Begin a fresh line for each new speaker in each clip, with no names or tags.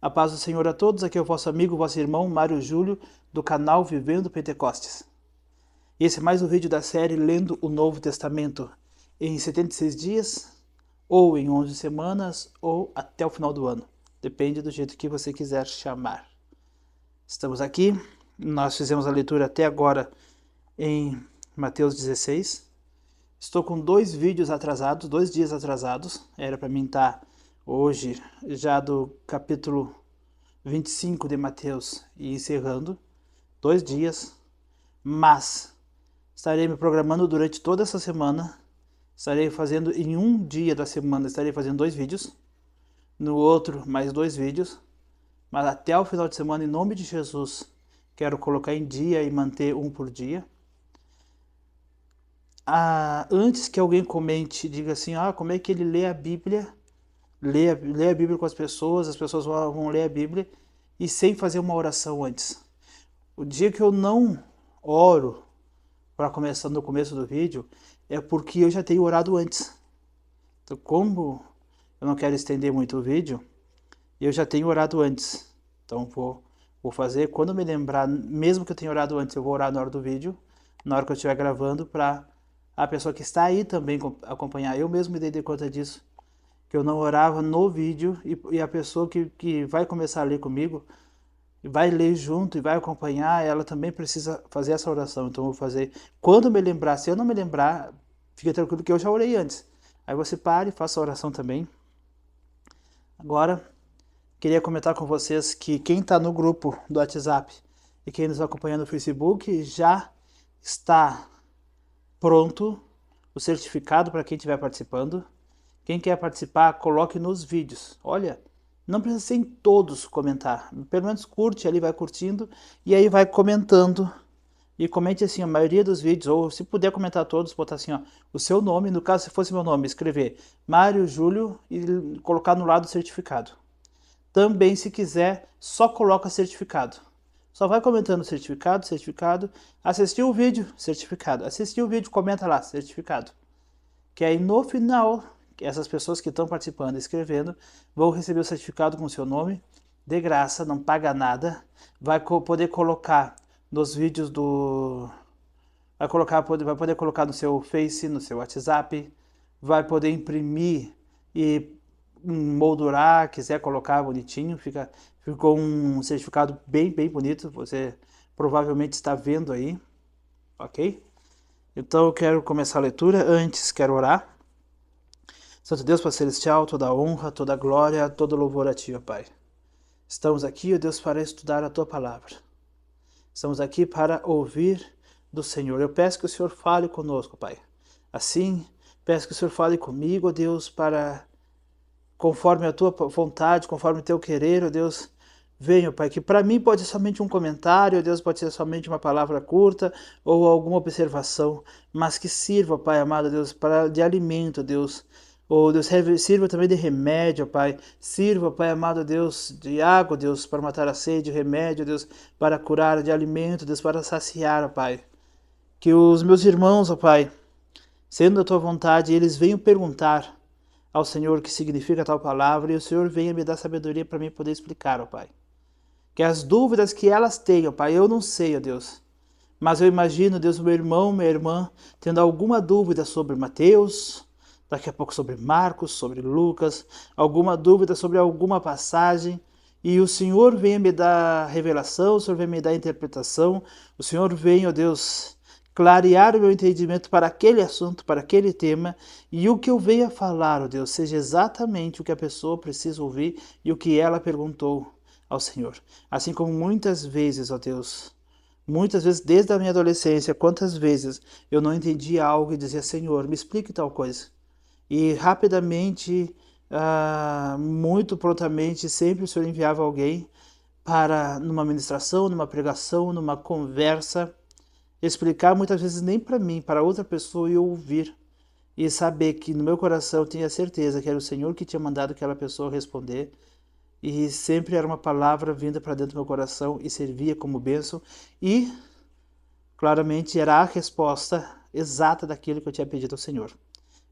A paz do Senhor a todos, aqui é o vosso amigo, vosso irmão Mário Júlio, do canal Vivendo Pentecostes. Esse é mais um vídeo da série Lendo o Novo Testamento em 76 dias, ou em 11 semanas, ou até o final do ano. Depende do jeito que você quiser chamar. Estamos aqui, nós fizemos a leitura até agora em Mateus 16. Estou com 2 vídeos atrasados, 2 dias atrasados. Era para mim estar hoje já do capítulo 25 de Mateus e encerrando. 2 dias. Mas estarei me programando durante toda essa semana. Estarei fazendo em um dia da semana, estarei fazendo 2 vídeos. No outro, mais 2 vídeos. Mas até o final de semana, em nome de Jesus, quero colocar em dia e manter um por dia. Antes que alguém comente, diga assim, como é que ele lê a Bíblia, lê a Bíblia com as pessoas vão ler a Bíblia e sem fazer uma oração antes. O dia que eu não oro, para começar no começo do vídeo, é porque eu já tenho orado antes. Então, como eu não quero estender muito o vídeo, eu já tenho orado antes. Então, vou fazer, quando me lembrar, mesmo que eu tenha orado antes, eu vou orar na hora do vídeo, na hora que eu estiver gravando, para a pessoa que está aí também acompanhar. Eu mesmo me dei conta disso, que eu não orava no vídeo e a pessoa que vai começar a ler comigo, vai ler junto e vai acompanhar, ela também precisa fazer essa oração. Então eu vou fazer, quando me lembrar, se eu não me lembrar, fica tranquilo que eu já orei antes. Aí você pare e faça a oração também. Agora, queria comentar com vocês que quem está no grupo do WhatsApp e quem nos acompanha no Facebook já está pronto o certificado para quem estiver participando. Quem quer participar, coloque nos vídeos. Olha, não precisa ser em todos comentar. Pelo menos curte ali, vai curtindo e aí vai comentando. E comente assim, a maioria dos vídeos, ou se puder comentar todos, botar assim, o seu nome, no caso se fosse meu nome, escrever Mário Júlio e colocar no lado o certificado. Também, se quiser, só coloca certificado. Só vai comentando certificado, certificado. Assistiu o vídeo, certificado. Assistiu o vídeo, comenta lá, certificado. Que aí no final, essas pessoas que estão participando e escrevendo vão receber o certificado com o seu nome, de graça, não paga nada. Vai poder colocar nos vídeos do... vai poder colocar no seu Face, no seu WhatsApp, vai poder imprimir e moldurar, quiser colocar bonitinho, ficou um certificado bem bonito, você provavelmente está vendo aí, ok? Então eu quero começar a leitura, antes quero orar. Santo Deus, Pai Celestial, toda honra, toda glória, todo louvor a Ti, ó Pai. Estamos aqui, ó Deus, para estudar a Tua Palavra. Estamos aqui para ouvir do Senhor. Eu peço que o Senhor fale conosco, Pai. Assim, peço que o Senhor fale comigo, ó Deus, conforme a Tua vontade, conforme o Teu querer, ó Deus, venha, Pai, que para mim pode ser somente um comentário, ó Deus, pode ser somente uma palavra curta ou alguma observação, mas que sirva, Pai amado, Deus, de alimento, Deus. Oh, Deus, sirva também de remédio, Pai. Sirva, Pai amado, Deus, de água, Deus, para matar a sede, remédio, Deus, para curar, de alimento, Deus, para saciar, Pai. Que os meus irmãos, ó Pai, sendo da Tua vontade, eles venham perguntar ao Senhor o que significa tal palavra e o Senhor venha me dar sabedoria para mim poder explicar, ó Pai. Que as dúvidas que elas tenham, Pai, eu não sei, ó Deus, mas eu imagino, Deus, meu irmão, minha irmã, tendo alguma dúvida sobre Mateus, daqui a pouco sobre Marcos, sobre Lucas, alguma dúvida sobre alguma passagem, e o Senhor venha me dar revelação, o Senhor venha me dar interpretação, o Senhor venha, ó Deus, clarear o meu entendimento para aquele assunto, para aquele tema, e o que eu venha falar, ó Deus, seja exatamente o que a pessoa precisa ouvir e o que ela perguntou ao Senhor. Assim como muitas vezes, ó Deus, muitas vezes desde a minha adolescência, quantas vezes eu não entendia algo e dizia, Senhor, me explique tal coisa. E rapidamente, muito prontamente, sempre o Senhor enviava alguém para, numa ministração, numa pregação, numa conversa, explicar muitas vezes nem para mim, para outra pessoa e eu ouvir. E saber que no meu coração eu tinha certeza que era o Senhor que tinha mandado aquela pessoa responder. E sempre era uma palavra vinda para dentro do meu coração e servia como bênção. E claramente era a resposta exata daquilo que eu tinha pedido ao Senhor.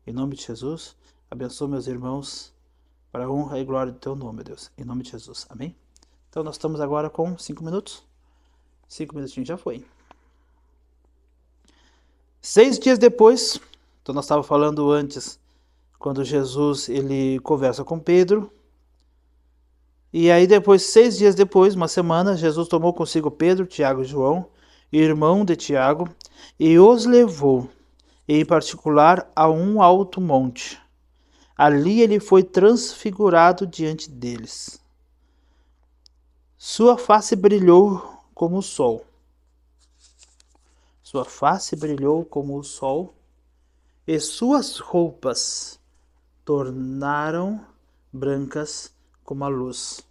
Em nome de Jesus, abençoe meus irmãos. para a honra e glória do teu nome, meu Deus. Em nome de Jesus. Amém? Então nós estamos agora com 5 minutos. 5 minutinhos já foi. 6 dias depois, então nós estávamos falando antes, quando Jesus ele conversa com Pedro. E aí depois, 6 dias depois, uma semana, Jesus tomou consigo Pedro, Tiago e João, irmão de Tiago, e os levou, em particular, a um alto monte. Ali ele foi transfigurado diante deles. Sua face brilhou como o sol. Sua face brilhou como o sol, e suas roupas tornaram brancas como a luz.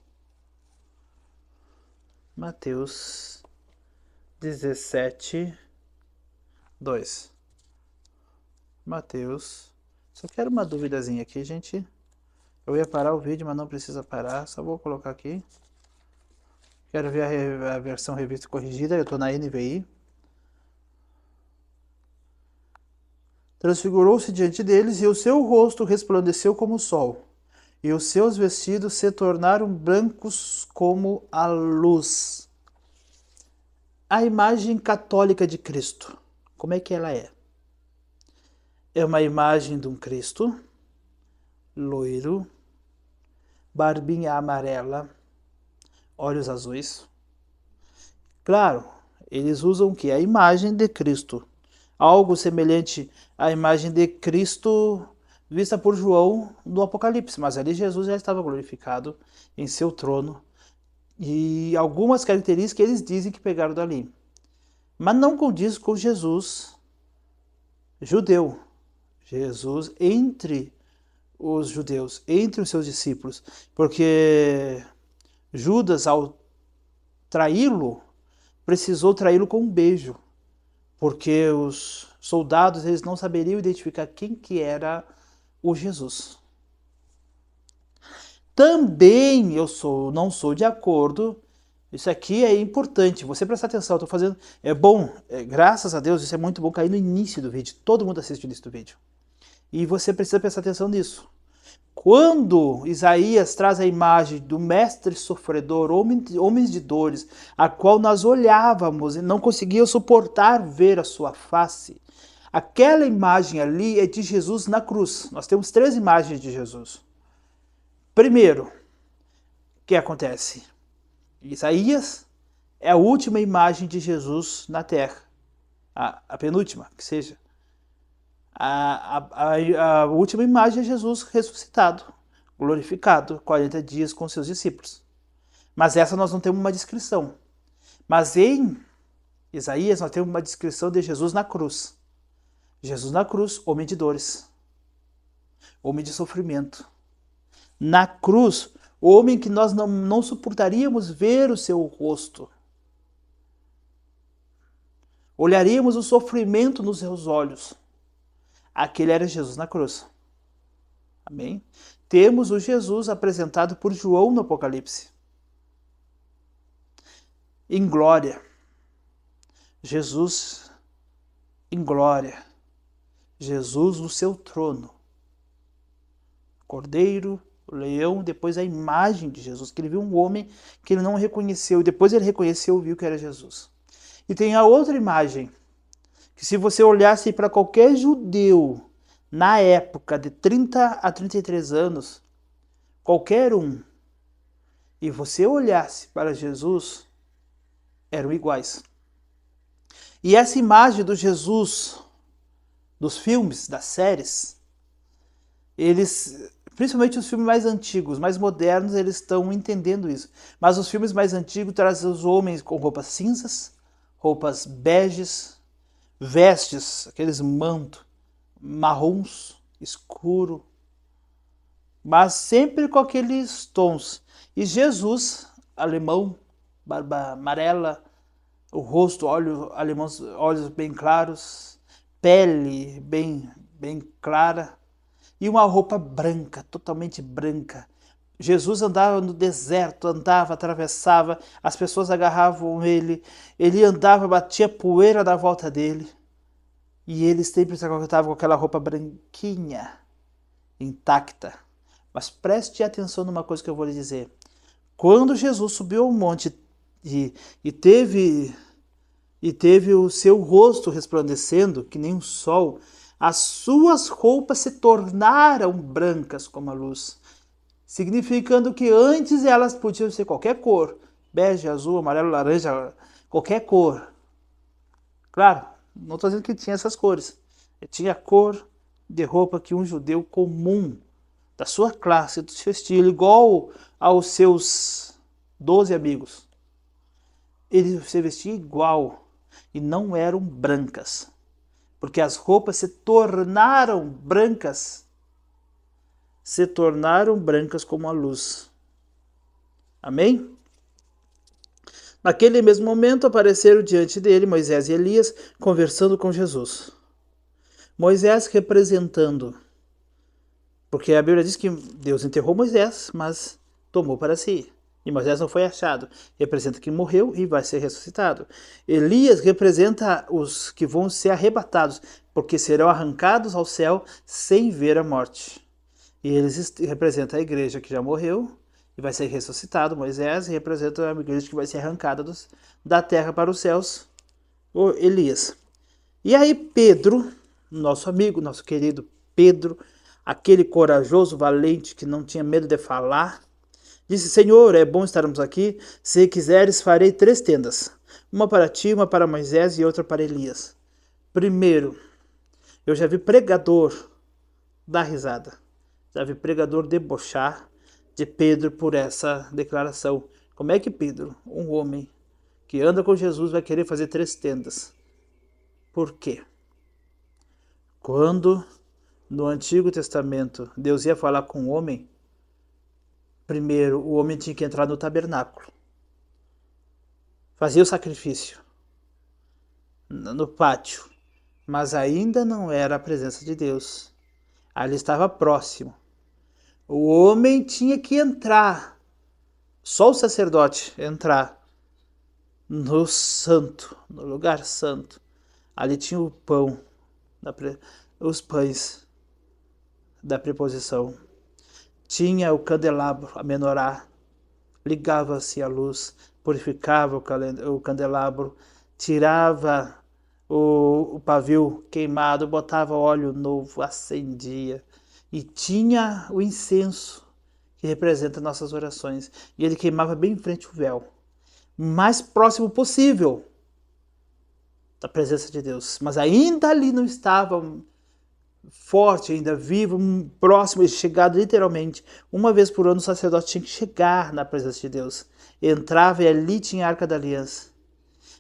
Mateus 17, 2. Mateus. Só quero uma duvidazinha aqui, gente. Eu ia parar o vídeo, mas não precisa parar. Só vou colocar aqui. Quero ver a versão revista corrigida. Eu estou na NVI. Transfigurou-se diante deles, e o seu rosto resplandeceu como o sol, e os seus vestidos se tornaram brancos como a luz. A imagem católica de Cristo, como é que ela é? É uma imagem de um Cristo loiro, barbinha amarela, olhos azuis. Claro, eles usam o que? A imagem de Cristo. Algo semelhante à imagem de Cristo vista por João no Apocalipse. Mas ali Jesus já estava glorificado em seu trono. E algumas características eles dizem que pegaram dali. Mas não condiz com Jesus judeu. Jesus entre os judeus, entre os seus discípulos. Porque Judas, ao traí-lo, precisou traí-lo com um beijo. Porque os soldados eles não saberiam identificar quem que era o Jesus. Também não sou de acordo, isso aqui é importante, você prestar atenção, eu estou fazendo, é bom, graças a Deus, isso é muito bom cair no início do vídeo, todo mundo assiste o início do vídeo. E você precisa prestar atenção nisso. Quando Isaías traz a imagem do mestre sofredor, homens de dores, a qual nós olhávamos e não conseguíamos suportar ver a sua face, aquela imagem ali é de Jesus na cruz. Nós temos 3 imagens de Jesus. Primeiro, o que acontece? Isaías é a última imagem de Jesus na terra, a penúltima, que seja. A última imagem é Jesus ressuscitado, glorificado, 40 dias com seus discípulos. Mas essa nós não temos uma descrição. Mas em Isaías nós temos uma descrição de Jesus na cruz. Jesus na cruz, homem de dores, homem de sofrimento. Na cruz, homem que nós não suportaríamos ver o seu rosto. Olharíamos o sofrimento nos seus olhos. Aquele era Jesus na cruz. Amém? Temos o Jesus apresentado por João no Apocalipse. Em glória. Jesus em glória. Jesus no seu trono. Cordeiro, leão, depois a imagem de Jesus, que ele viu um homem que ele não reconheceu, e depois ele reconheceu e viu que era Jesus. E tem a outra imagem, que se você olhasse para qualquer judeu na época de 30 a 33 anos, qualquer um, e você olhasse para Jesus, eram iguais. E essa imagem do Jesus, dos filmes, das séries, eles, principalmente os filmes mais antigos, mais modernos, eles estão entendendo isso. Mas os filmes mais antigos trazem os homens com roupas cinzas, roupas beges, vestes, aqueles mantos marrons, escuro, mas sempre com aqueles tons. E Jesus, alemão, barba amarela, o rosto, olhos bem claros, pele bem clara, e uma roupa branca, totalmente branca. Jesus andava no deserto, atravessava, as pessoas agarravam ele andava, batia poeira na volta dele, e ele sempre estava com aquela roupa branquinha, intacta. Mas preste atenção numa coisa que eu vou lhe dizer. Quando Jesus subiu ao monte e teve o seu rosto resplandecendo, que nem o sol, as suas roupas se tornaram brancas como a luz, significando que antes elas podiam ser qualquer cor, bege, azul, amarelo, laranja, qualquer cor. Claro, não estou dizendo que tinha essas cores. Tinha a cor de roupa que um judeu comum, da sua classe, do seu estilo, igual aos seus 12 amigos. Ele se vestia igual e não eram brancas, porque as roupas se tornaram brancas como a luz. Amém? Naquele mesmo momento apareceram diante dele Moisés e Elias conversando com Jesus. Moisés representando, porque a Bíblia diz que Deus enterrou Moisés, mas tomou para si. E Moisés não foi achado. Representa que morreu e vai ser ressuscitado. Elias representa os que vão ser arrebatados, porque serão arrancados ao céu sem ver a morte. E eles representam a igreja que já morreu e vai ser ressuscitado. Moisés representa a igreja que vai ser arrancada da terra para os céus. O Elias. E aí Pedro, nosso amigo, nosso querido Pedro, aquele corajoso, valente, que não tinha medo de falar, disse: Senhor, é bom estarmos aqui. Se quiseres, farei 3 tendas. Uma para ti, uma para Moisés e outra para Elias. Primeiro, eu já vi pregador dar risada. Já vi pregador debochar de Pedro por essa declaração. Como é que Pedro, um homem que anda com Jesus, vai querer fazer 3 tendas? Por quê? Quando no Antigo Testamento Deus ia falar com o homem, primeiro o homem tinha que entrar no tabernáculo, fazia o sacrifício no pátio, mas ainda não era a presença de Deus. Ali estava próximo. O homem tinha que entrar, só o sacerdote entrar no santo, no lugar santo. Ali tinha o pão, os pães da preposição. Tinha o candelabro, a menorá, ligava-se a luz, purificava o candelabro, tirava o pavio queimado, botava óleo novo, acendia. E tinha o incenso, que representa nossas orações. E ele queimava bem em frente ao véu, mais próximo possível da presença de Deus. Mas ainda ali não estava forte, ainda vivo, próximo, chegado literalmente. Uma vez por ano o sacerdote tinha que chegar na presença de Deus. Entrava e ali tinha a Arca da Aliança.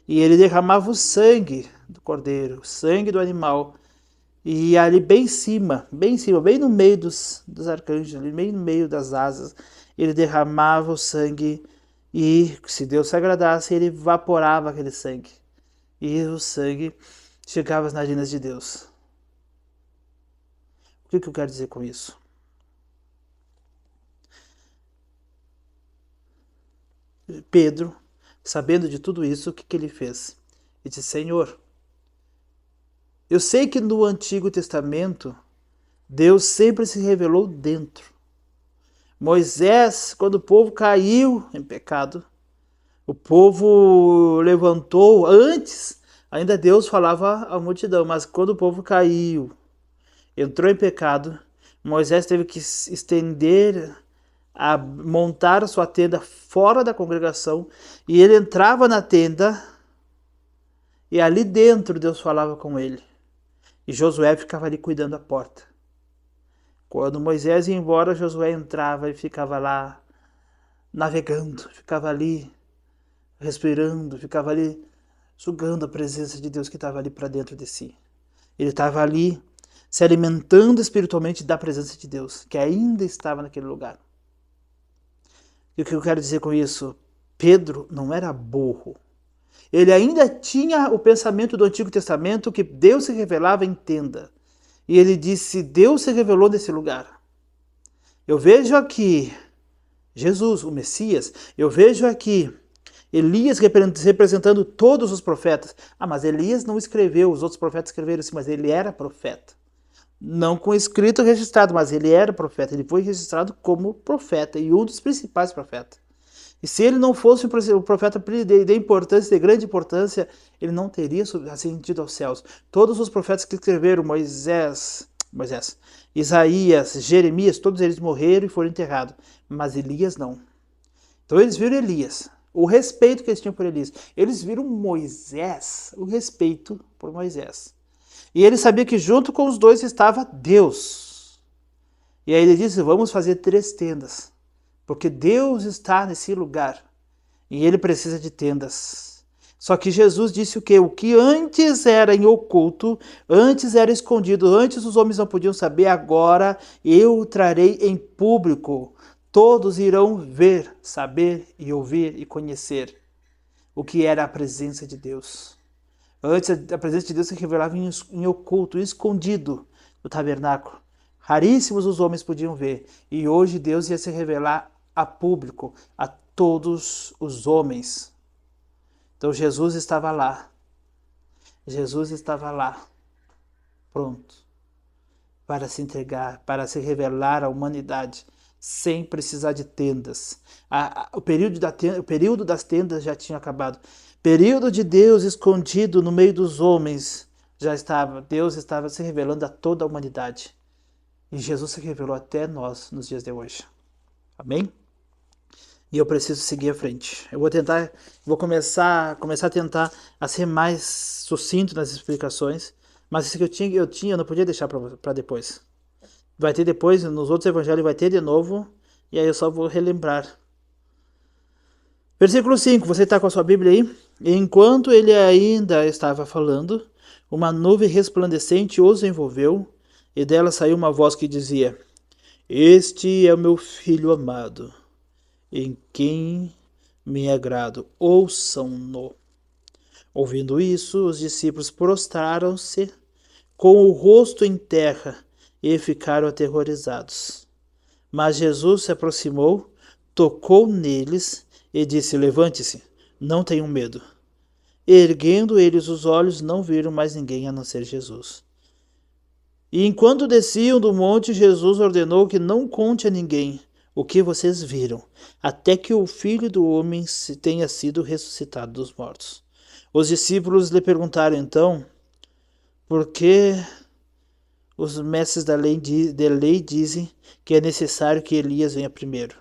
E ele derramava o sangue do cordeiro, o sangue do animal. E ali bem em cima, bem no meio dos arcanjos, ali bem no meio das asas, ele derramava o sangue e, se Deus se agradasse, ele evaporava aquele sangue. E o sangue chegava às narinas de Deus. O que eu quero dizer com isso? Pedro, sabendo de tudo isso, o que ele fez? Ele disse: Senhor, eu sei que no Antigo Testamento Deus sempre se revelou dentro. Moisés, quando o povo caiu em pecado, o povo levantou, antes ainda Deus falava à multidão, mas quando o povo caiu, entrou em pecado, Moisés teve que estender, a montar a sua tenda fora da congregação, e ele entrava na tenda e ali dentro Deus falava com ele. E Josué ficava ali cuidando da porta. Quando Moisés ia embora, Josué entrava e ficava lá navegando, ficava ali respirando, ficava ali sugando a presença de Deus que estava ali para dentro de si. Ele estava ali se alimentando espiritualmente da presença de Deus, que ainda estava naquele lugar. E o que eu quero dizer com isso? Pedro não era burro. Ele ainda tinha o pensamento do Antigo Testamento que Deus se revelava em tenda. E ele disse: Deus se revelou nesse lugar. Eu vejo aqui Jesus, o Messias. Eu vejo aqui Elias representando todos os profetas. Ah, mas Elias não escreveu, os outros profetas escreveram assim, mas ele era profeta. Não com escrito registrado, mas ele era profeta, ele foi registrado como profeta e um dos principais profetas. E se ele não fosse o profeta de importância, de grande importância, ele não teria ascendido aos céus. Todos os profetas que escreveram, Moisés, Isaías, Jeremias, todos eles morreram e foram enterrados. Mas Elias não. Então eles viram Elias, o respeito que eles tinham por Elias. Eles viram Moisés, o respeito por Moisés. E ele sabia que junto com os dois estava Deus. E aí ele disse, vamos fazer 3 tendas. Porque Deus está nesse lugar. E ele precisa de tendas. Só que Jesus disse o quê? O que antes era em oculto, antes era escondido, antes os homens não podiam saber, agora eu o trarei em público. Todos irão ver, saber e ouvir e conhecer o que era a presença de Deus. Antes a presença de Deus se revelava em oculto, escondido no tabernáculo. Raríssimos os homens podiam ver. E hoje Deus ia se revelar a público, a todos os homens. Então Jesus estava lá. Jesus estava lá, pronto, para se entregar, para se revelar à humanidade, sem precisar de tendas. O período das tendas já tinha acabado. Período de Deus escondido no meio dos homens já estava. Deus estava se revelando a toda a humanidade. E Jesus se revelou até nós nos dias de hoje. Amém? E eu preciso seguir à frente. Eu vou começar a tentar a ser mais sucinto nas explicações, mas isso que eu não podia deixar para depois. Vai ter depois, nos outros evangelhos vai ter de novo, e aí eu só vou relembrar. Versículo 5, você está com a sua Bíblia aí? Enquanto ele ainda estava falando, uma nuvem resplandecente os envolveu, e dela saiu uma voz que dizia, este é o meu filho amado, em quem me agrado, ouçam-no. Ouvindo isso, os discípulos prostraram-se com o rosto em terra e ficaram aterrorizados. Mas Jesus se aproximou, tocou neles e disse, levante-se, não tenham medo. Erguendo eles os olhos, não viram mais ninguém a não ser Jesus. E enquanto desciam do monte, Jesus ordenou que não conte a ninguém o que vocês viram, até que o Filho do Homem tenha sido ressuscitado dos mortos. Os discípulos lhe perguntaram então, por que os mestres da lei dizem que é necessário que Elias venha primeiro?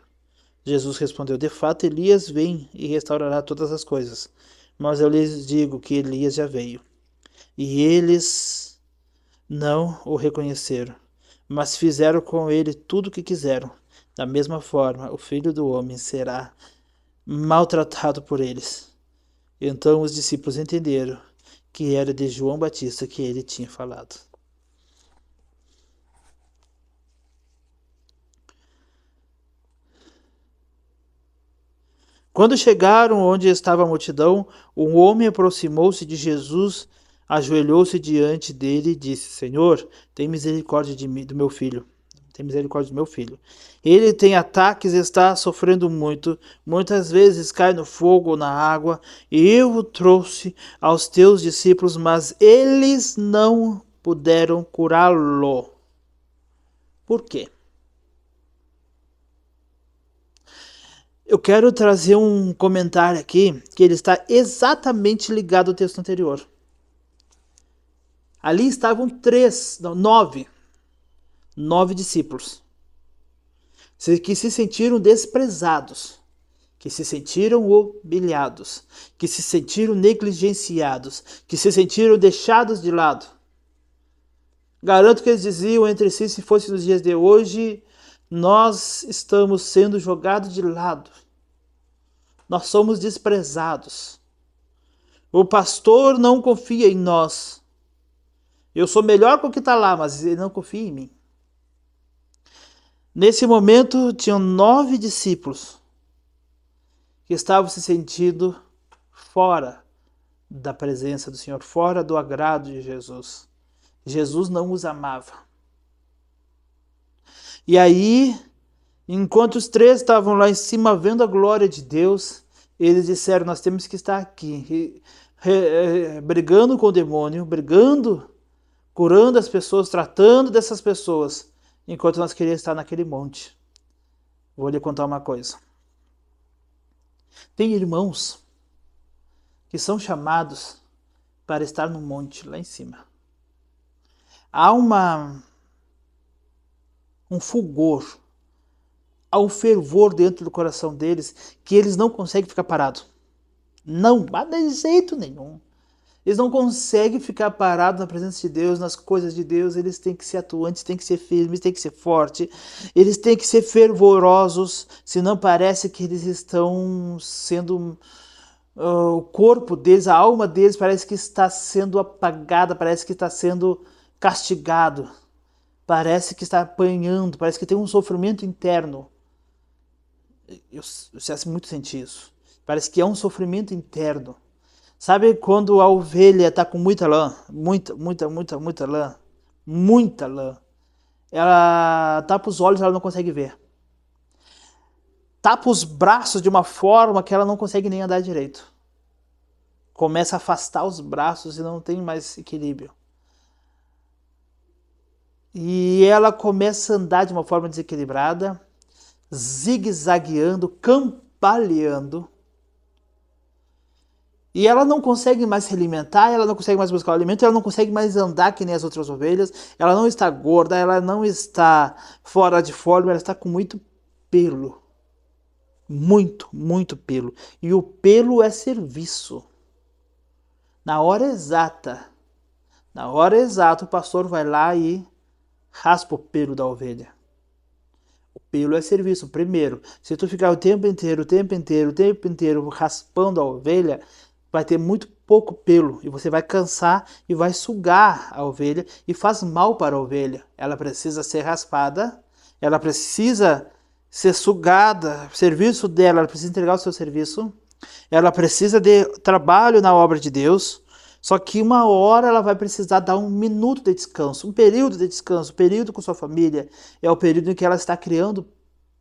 Jesus respondeu, de fato Elias vem e restaurará todas as coisas, mas eu lhes digo que Elias já veio. E eles não o reconheceram, mas fizeram com ele tudo o que quiseram. Da mesma forma, o Filho do Homem será maltratado por eles. Então os discípulos entenderam que era de João Batista que ele tinha falado. Quando chegaram onde estava a multidão, um homem aproximou-se de Jesus, ajoelhou-se diante dele e disse, Senhor, tem misericórdia de mim, do meu filho. Tem misericórdia do meu filho. Ele tem ataques, está sofrendo muito, muitas vezes cai no fogo ou na água, e eu o trouxe aos teus discípulos, mas eles não puderam curá-lo. Por quê? Eu quero trazer um comentário aqui, que ele está exatamente ligado ao texto anterior. Ali estavam 9 discípulos, que se sentiram desprezados, que se sentiram humilhados, que se sentiram negligenciados, que se sentiram deixados de lado. Garanto que eles diziam entre si, se fosse nos dias de hoje, nós estamos sendo jogados de lado. Nós somos desprezados. O pastor não confia em nós. Eu sou melhor que o que está lá, mas ele não confia em mim. Nesse momento, tinham 9 discípulos que estavam se sentindo fora da presença do Senhor, fora do agrado de Jesus. Jesus não os amava. E aí, enquanto os 3 estavam lá em cima vendo a glória de Deus, eles disseram, nós temos que estar aqui, brigando com o demônio, brigando curando as pessoas, tratando dessas pessoas, enquanto nós queríamos estar naquele monte. Vou lhe contar uma coisa. Tem irmãos que são chamados para estar no monte, lá em cima. Há um fulgor, há um fervor dentro do coração deles que eles não conseguem ficar parados. Não, mas de jeito nenhum. Eles não conseguem ficar parados na presença de Deus, nas coisas de Deus. Eles têm que ser atuantes, têm que ser firmes, têm que ser fortes. Eles têm que ser fervorosos, senão parece que eles estão sendo... o corpo deles, a alma deles parece que está sendo apagada, parece que está sendo castigado. Parece que está apanhando, parece que tem um sofrimento interno. Eu muito senti isso. Parece que é um sofrimento interno. Sabe quando a ovelha está com muita lã? Muita lã. Muita lã. Ela tapa os olhos e ela não consegue ver. Tapa os braços de uma forma que ela não consegue nem andar direito. Começa a afastar os braços e não tem mais equilíbrio. E ela começa a andar de uma forma desequilibrada, zigue-zagueando, cambaleando. E ela não consegue mais se alimentar, ela não consegue mais buscar o alimento, ela não consegue mais andar que nem as outras ovelhas, ela não está gorda, ela não está fora de forma, ela está com muito pelo. Muito pelo. E o pelo é serviço. Na hora exata, o pastor vai lá e raspa o pelo da ovelha. O pelo é serviço. Primeiro, se tu ficar o tempo inteiro raspando a ovelha, vai ter muito pouco pelo e você vai cansar e vai sugar a ovelha e faz mal para a ovelha. Ela precisa ser raspada, ela precisa ser sugada, o serviço dela, ela precisa entregar o seu serviço, ela precisa de trabalho na obra de Deus. Só que uma hora ela vai precisar dar um minuto de descanso, um período de descanso, um período com sua família. É o período em que ela está criando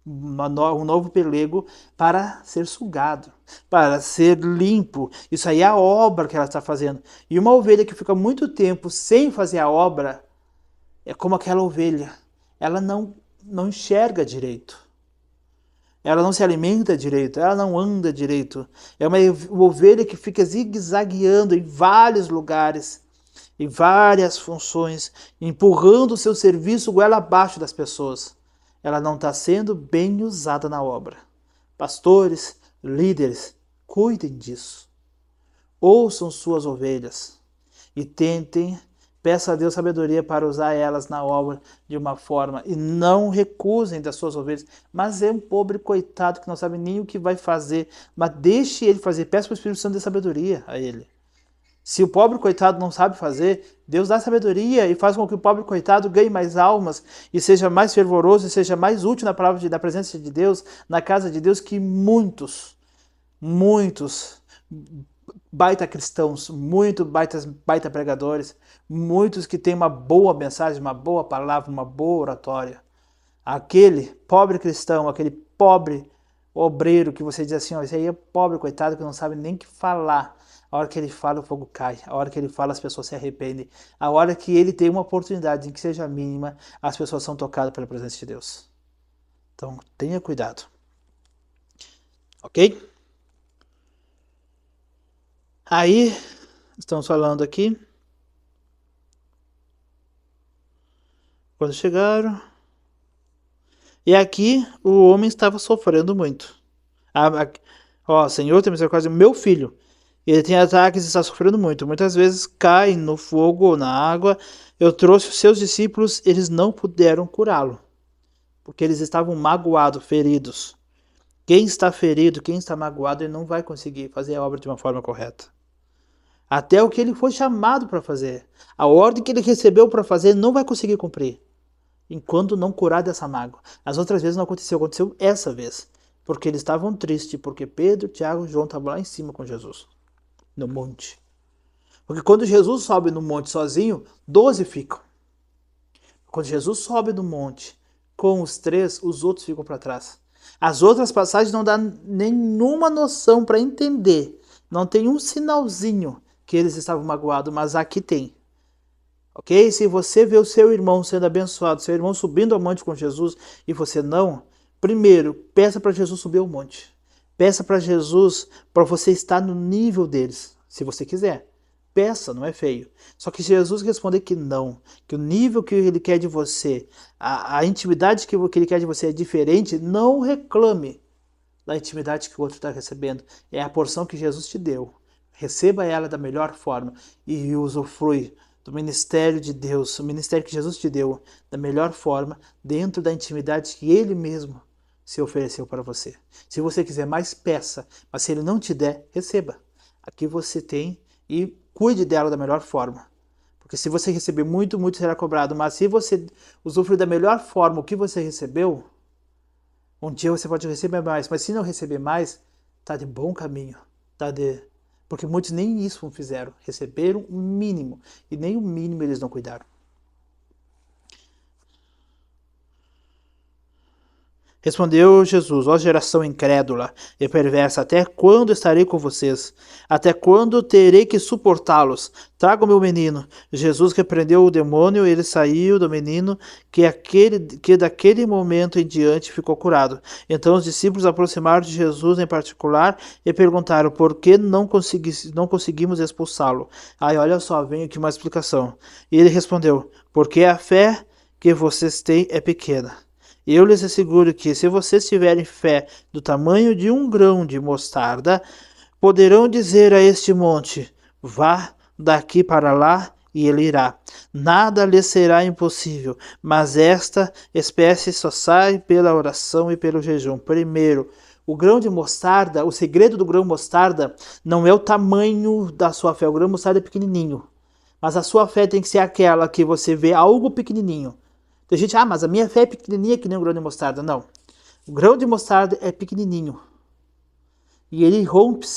um novo pelego para ser sugado, para ser limpo. Isso aí é a obra que ela está fazendo. E uma ovelha que fica muito tempo sem fazer a obra é como aquela ovelha. Ela não enxerga direito. Ela não se alimenta direito, ela não anda direito. É uma ovelha que fica zigue-zagueando em vários lugares, em várias funções, empurrando o seu serviço goela abaixo das pessoas. Ela não está sendo bem usada na obra. Pastores, líderes, cuidem disso. Ouçam suas ovelhas e tentem. Peça a Deus sabedoria para usar elas na obra de uma forma e não recusem das suas ovelhas. Mas é um pobre coitado que não sabe nem o que vai fazer, mas deixe ele fazer. Peça para o Espírito Santo de sabedoria a ele. Se o pobre coitado não sabe fazer, Deus dá sabedoria e faz com que o pobre coitado ganhe mais almas e seja mais fervoroso e seja mais útil na palavra da presença de Deus, na casa de Deus, que muitos baita cristãos, baita pregadores, muitos que têm uma boa mensagem, uma boa palavra, uma boa oratória. Aquele pobre cristão, aquele pobre obreiro que você diz assim, ó, esse aí é pobre, coitado, que não sabe nem o que falar. A hora que ele fala, o fogo cai. A hora que ele fala, as pessoas se arrependem. A hora que ele tem uma oportunidade, em que seja mínima, as pessoas são tocadas pela presença de Deus. Então, tenha cuidado. Ok? Aí, estamos falando aqui. Quando chegaram. E aqui o homem estava sofrendo muito. Ó, Senhor, tem misericórdia do meu filho. Ele tem ataques e está sofrendo muito. Muitas vezes cai no fogo ou na água. Eu trouxe os seus discípulos, eles não puderam curá-lo. Porque eles estavam magoados, feridos. Quem está ferido, quem está magoado, ele não vai conseguir fazer a obra de uma forma correta. Até o que ele foi chamado para fazer. A ordem que ele recebeu para fazer, ele não vai conseguir cumprir. Enquanto não curar dessa mágoa. As outras vezes não aconteceu, aconteceu essa vez. Porque eles estavam tristes, porque Pedro, Tiago e João estavam lá em cima com Jesus. No monte. Porque quando Jesus sobe no monte sozinho, 12 ficam. Quando Jesus sobe no monte com os 3, os outros ficam para trás. As outras passagens não dão nenhuma noção para entender. Não tem um sinalzinho que eles estavam magoados, mas aqui tem. Ok? Se você vê o seu irmão sendo abençoado, seu irmão subindo ao monte com Jesus e você não, primeiro, peça para Jesus subir ao monte. Peça para Jesus para você estar no nível deles, se você quiser. Peça, não é feio. Só que se Jesus responder que não, que o nível que ele quer de você, a intimidade que ele quer de você é diferente, não reclame da intimidade que o outro está recebendo. É a porção que Jesus te deu. Receba ela da melhor forma e usufrui do ministério de Deus, o ministério que Jesus te deu, da melhor forma, dentro da intimidade que Ele mesmo se ofereceu para você. Se você quiser mais, peça, mas se Ele não te der, receba. Aqui você tem e cuide dela da melhor forma. Porque se você receber muito, muito será cobrado, mas se você usufruir da melhor forma o que você recebeu, um dia você pode receber mais, mas se não receber mais, tá de bom caminho, tá de... Porque muitos nem isso fizeram, receberam o mínimo, e nem o mínimo eles não cuidaram. Respondeu Jesus: ó geração incrédula e perversa, até quando estarei com vocês? Até quando terei que suportá-los? Traga o meu menino. Jesus repreendeu o demônio, ele saiu do menino, que daquele momento em diante ficou curado. Então os discípulos aproximaram de Jesus em particular e perguntaram por que não conseguimos expulsá-lo. Aí olha só, vem aqui uma explicação. E ele respondeu: porque a fé que vocês têm é pequena. Eu lhes asseguro que, se vocês tiverem fé do tamanho de um grão de mostarda, poderão dizer a este monte: vá daqui para lá, e ele irá. Nada lhes será impossível, mas esta espécie só sai pela oração e pelo jejum. Primeiro, o grão de mostarda, o segredo do grão de mostarda não é o tamanho da sua fé. O grão de mostarda é pequenininho, mas a sua fé tem que ser aquela que você vê algo pequenininho. Tem gente, mas a minha fé é pequenininha que nem um grão de mostarda. Não. O grão de mostarda é pequenininho. E ele rompe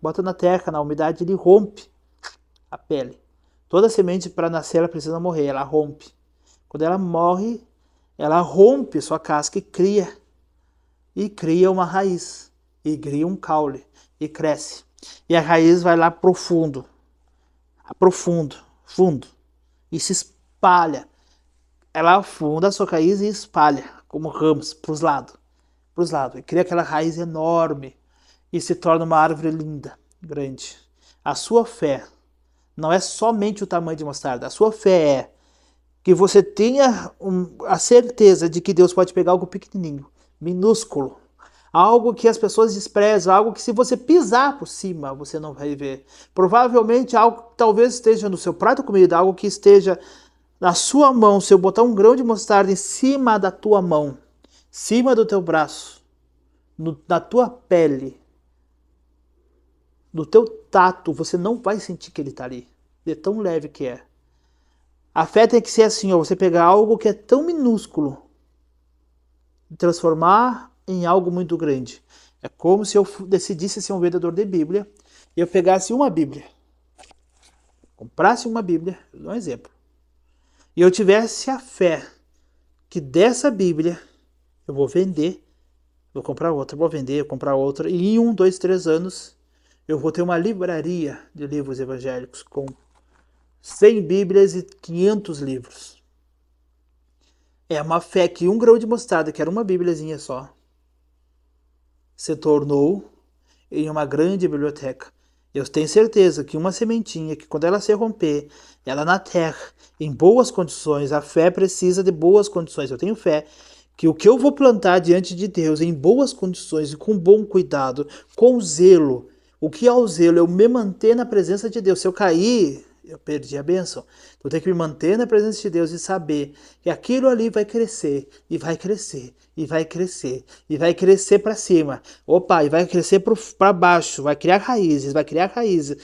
bota na terra, na umidade, ele rompe a pele. Toda semente para nascer, ela precisa morrer, ela rompe. Quando ela morre, ela rompe sua casca e cria. E cria uma raiz. E cria um caule. E cresce. E a raiz vai lá profundo. Fundo. E se espalha. Ela afunda a sua raiz e espalha, como ramos, para os lados. E cria aquela raiz enorme e se torna uma árvore linda, grande. A sua fé não é somente o tamanho de mostarda. A sua fé é que você tenha a certeza de que Deus pode pegar algo pequenininho, minúsculo, algo que as pessoas desprezam, algo que se você pisar por cima, você não vai ver. Provavelmente algo que talvez esteja no seu prato de comida, algo que esteja na sua mão. Se eu botar um grão de mostarda em cima da tua mão, em cima do teu braço, na tua pele, no teu tato, você não vai sentir que ele está ali. De tão leve que é. A fé tem que ser assim, ó, você pegar algo que é tão minúsculo e transformar em algo muito grande. É como se eu decidisse ser um vendedor de Bíblia e eu pegasse uma Bíblia, comprasse uma Bíblia, vou dar um exemplo, e eu tivesse a fé que dessa Bíblia eu vou vender, vou comprar outra, vou vender, vou comprar outra, e em 1, 2, 3 anos eu vou ter uma livraria de livros evangélicos com 100 Bíblias e 500 livros. É uma fé que um grão de mostarda, que era uma Bíbliazinha só, se tornou em uma grande biblioteca. Eu tenho certeza que uma sementinha, que quando ela se romper, ela na terra, em boas condições, a fé precisa de boas condições. Eu tenho fé que o que eu vou plantar diante de Deus em boas condições e com bom cuidado, com zelo, o que é o zelo? Eu me manter na presença de Deus. Se eu cair, eu perdi a bênção. Eu tenho que me manter na presença de Deus e saber que aquilo ali vai crescer, e vai crescer, e vai crescer, e vai crescer para cima. Opa, e vai crescer para baixo, vai criar raízes, vai crescer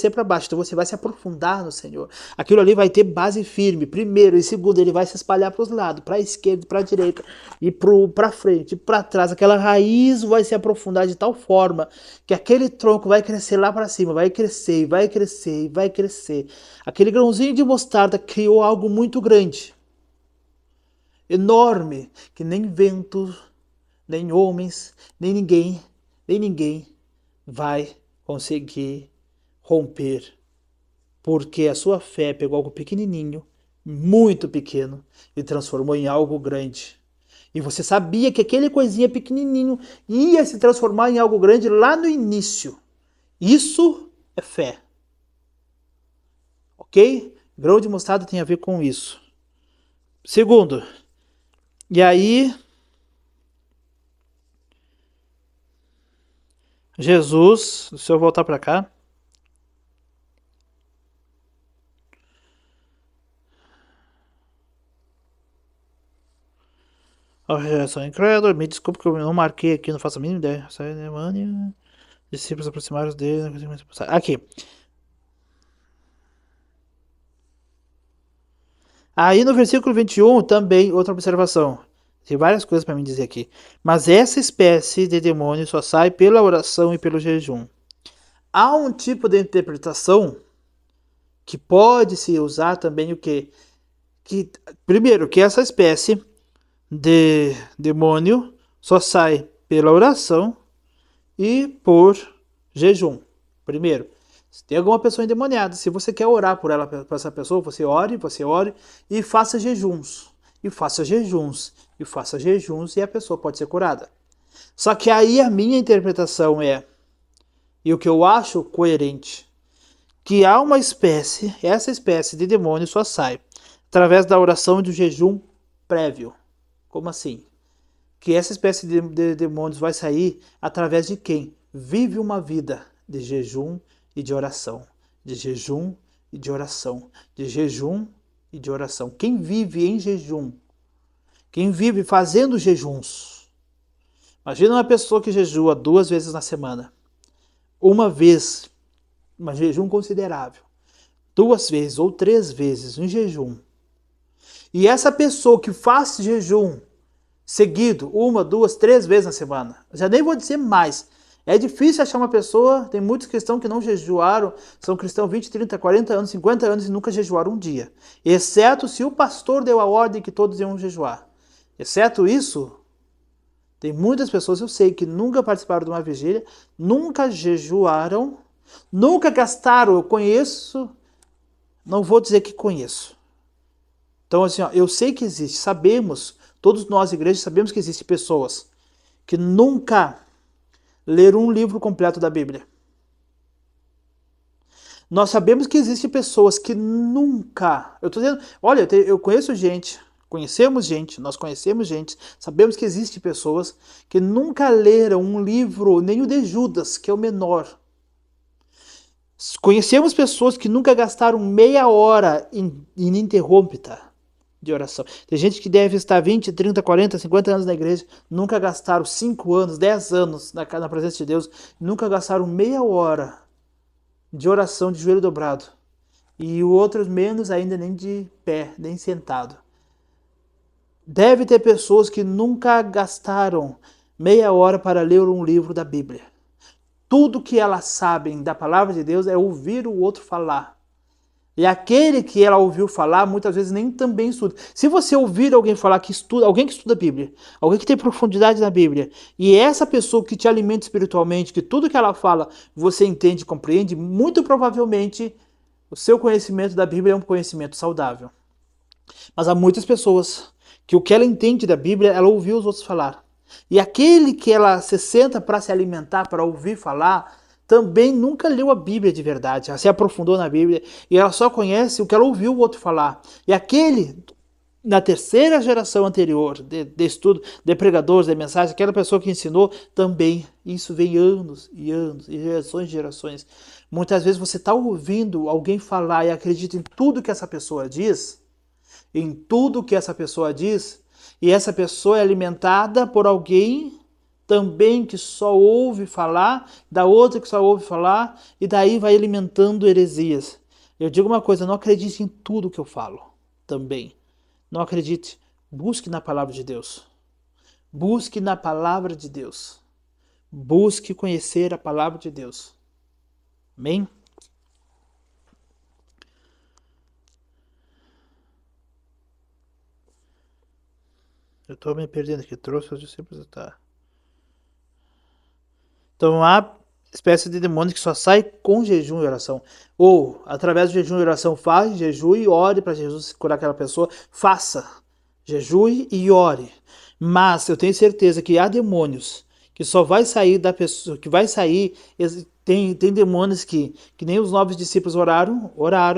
para baixo. Então você vai se aprofundar no Senhor. Aquilo ali vai ter base firme, primeiro, e segundo, ele vai se espalhar para os lados, para a esquerda, para a direita, e para frente, para trás. Aquela raiz vai se aprofundar de tal forma que aquele tronco vai crescer lá para cima, vai crescer, e vai crescer, e vai crescer. Aquele grãozinho de mostarda criou algo muito grande, enorme, que nem vento, nem homens, nem ninguém vai conseguir romper Porque a sua fé pegou algo pequenininho, muito pequeno, e transformou em algo grande. E você sabia que aquele coisinha pequenininho ia se transformar em algo grande lá no início. Isso é fé. Ok? Grão de mostarda tem a ver com isso. Segundo, e aí Jesus, se eu voltar para cá, a rejeição incrédula, me desculpe que eu não marquei aqui, não faço a mínima ideia. Sai da Alemanha, discípulos aproximaram dele. Aqui. Aí no versículo 21 também, outra observação. Tem várias coisas para mim dizer aqui. Mas essa espécie de demônio só sai pela oração e pelo jejum. Há um tipo de interpretação que pode se usar também o quê? Primeiro, que essa espécie de demônio só sai pela oração e por jejum. Primeiro, se tem alguma pessoa endemoniada, se você quer orar por ela, por essa pessoa, você ore e faça jejuns. E faça jejuns. E faça jejuns e a pessoa pode ser curada. Só que aí a minha interpretação é, e o que eu acho coerente, que há uma espécie, essa espécie de demônio só sai através da oração e do jejum prévio. Como assim? Que essa espécie de demônios vai sair através de quem vive uma vida de jejum e de oração, de jejum e de oração, de jejum e de oração. Quem vive em jejum, quem vive fazendo jejuns. Imagina uma pessoa que jejua 2 vezes na semana, uma vez, um jejum considerável, 2 vezes ou 3 vezes em jejum. E essa pessoa que faz jejum seguido, 1, 2, 3 vezes na semana. Já nem vou dizer mais. É difícil achar uma pessoa, tem muitos cristãos que não jejuaram, são cristãos 20, 30, 40 anos, 50 anos e nunca jejuaram um dia. Exceto se o pastor deu a ordem que todos iam jejuar. Exceto isso, tem muitas pessoas, eu sei, que nunca participaram de uma vigília, nunca jejuaram, nunca gastaram, eu conheço, não vou dizer que conheço. Então, assim, ó, eu sei que existe, sabemos, todos nós, igrejas, sabemos que existem pessoas que nunca leram um livro completo da Bíblia. Nós sabemos que existem pessoas que nunca. Eu tô dizendo, olha, eu conheço gente, nós conhecemos gente, sabemos que existem pessoas que nunca leram um livro, nem o de Judas, que é o menor. Conhecemos pessoas que nunca gastaram meia hora ininterrupta de oração. Tem gente que deve estar 20, 30, 40, 50 anos na igreja, nunca gastaram 5 anos, 10 anos na presença de Deus, nunca gastaram meia hora de oração de joelho dobrado. E o outro menos ainda nem de pé, nem sentado. Deve ter pessoas que nunca gastaram meia hora para ler um livro da Bíblia. Tudo que elas sabem da palavra de Deus é ouvir o outro falar. E aquele que ela ouviu falar, muitas vezes nem também estuda. Se você ouvir alguém falar que estuda, alguém que estuda a Bíblia, alguém que tem profundidade na Bíblia, e essa pessoa que te alimenta espiritualmente, que tudo que ela fala você entende e compreende, muito provavelmente o seu conhecimento da Bíblia é um conhecimento saudável. Mas há muitas pessoas que o que ela entende da Bíblia, ela ouviu os outros falar. E aquele que ela se senta para se alimentar, para ouvir falar, também nunca leu a Bíblia de verdade, ela se aprofundou na Bíblia e ela só conhece o que ela ouviu o outro falar. E aquele, na terceira geração anterior de estudo, de pregadores, de mensagem, aquela pessoa que ensinou, também, isso vem anos e anos, e gerações e gerações. Muitas vezes você está ouvindo alguém falar e acredita em tudo que essa pessoa diz, e essa pessoa é alimentada por alguém também que só ouve falar, da outra que só ouve falar, e daí vai alimentando heresias. Eu digo uma coisa, não acredite em tudo que eu falo, também. Não acredite, busque na palavra de Deus. Busque na palavra de Deus. Busque conhecer a palavra de Deus. Amém? Eu estou me perdendo aqui. Trouxe os discípulos. Tá. Então, espécie de demônio que só sai com jejum e oração. Ou, através do jejum e oração, faz jejum e ore para Jesus curar aquela pessoa. Faça. Jejue e ore. Mas eu tenho certeza que há demônios que só vai sair da pessoa, que vai sair. Tem demônios que nem os 9 discípulos oraram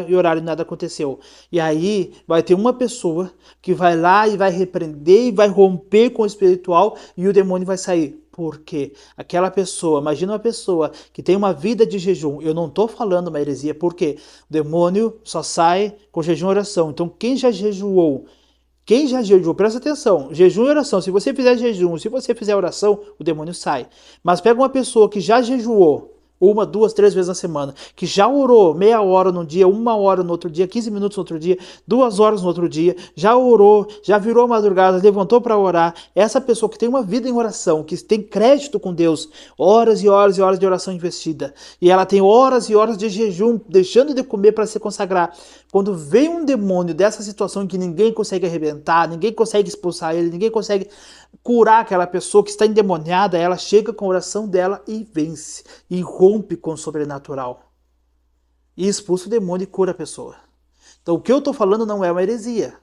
e nada aconteceu. E aí vai ter uma pessoa que vai lá e vai repreender e vai romper com o espiritual e o demônio vai sair. Por quê? Aquela pessoa, imagina uma pessoa que tem uma vida de jejum. Eu não estou falando uma heresia, porque o demônio só sai com jejum e oração. Então quem já jejuou, presta atenção, jejum e oração, se você fizer jejum, se você fizer oração, o demônio sai. Mas pega uma pessoa que já jejuou, 1, 2, 3 vezes na semana, que já orou meia hora no dia, 1 hora no outro dia, 15 minutos no outro dia, 2 horas no outro dia, já orou, já virou a madrugada, levantou para orar. Essa pessoa que tem uma vida em oração, que tem crédito com Deus, horas e horas e horas de oração investida, e ela tem horas e horas de jejum, deixando de comer para se consagrar. Quando vem um demônio dessa situação em que ninguém consegue arrebentar, ninguém consegue expulsar ele, ninguém consegue curar aquela pessoa que está endemoniada, ela chega com a oração dela e vence, e rompe com o sobrenatural. E expulsa o demônio e cura a pessoa. Então o que eu estou falando não é uma heresia.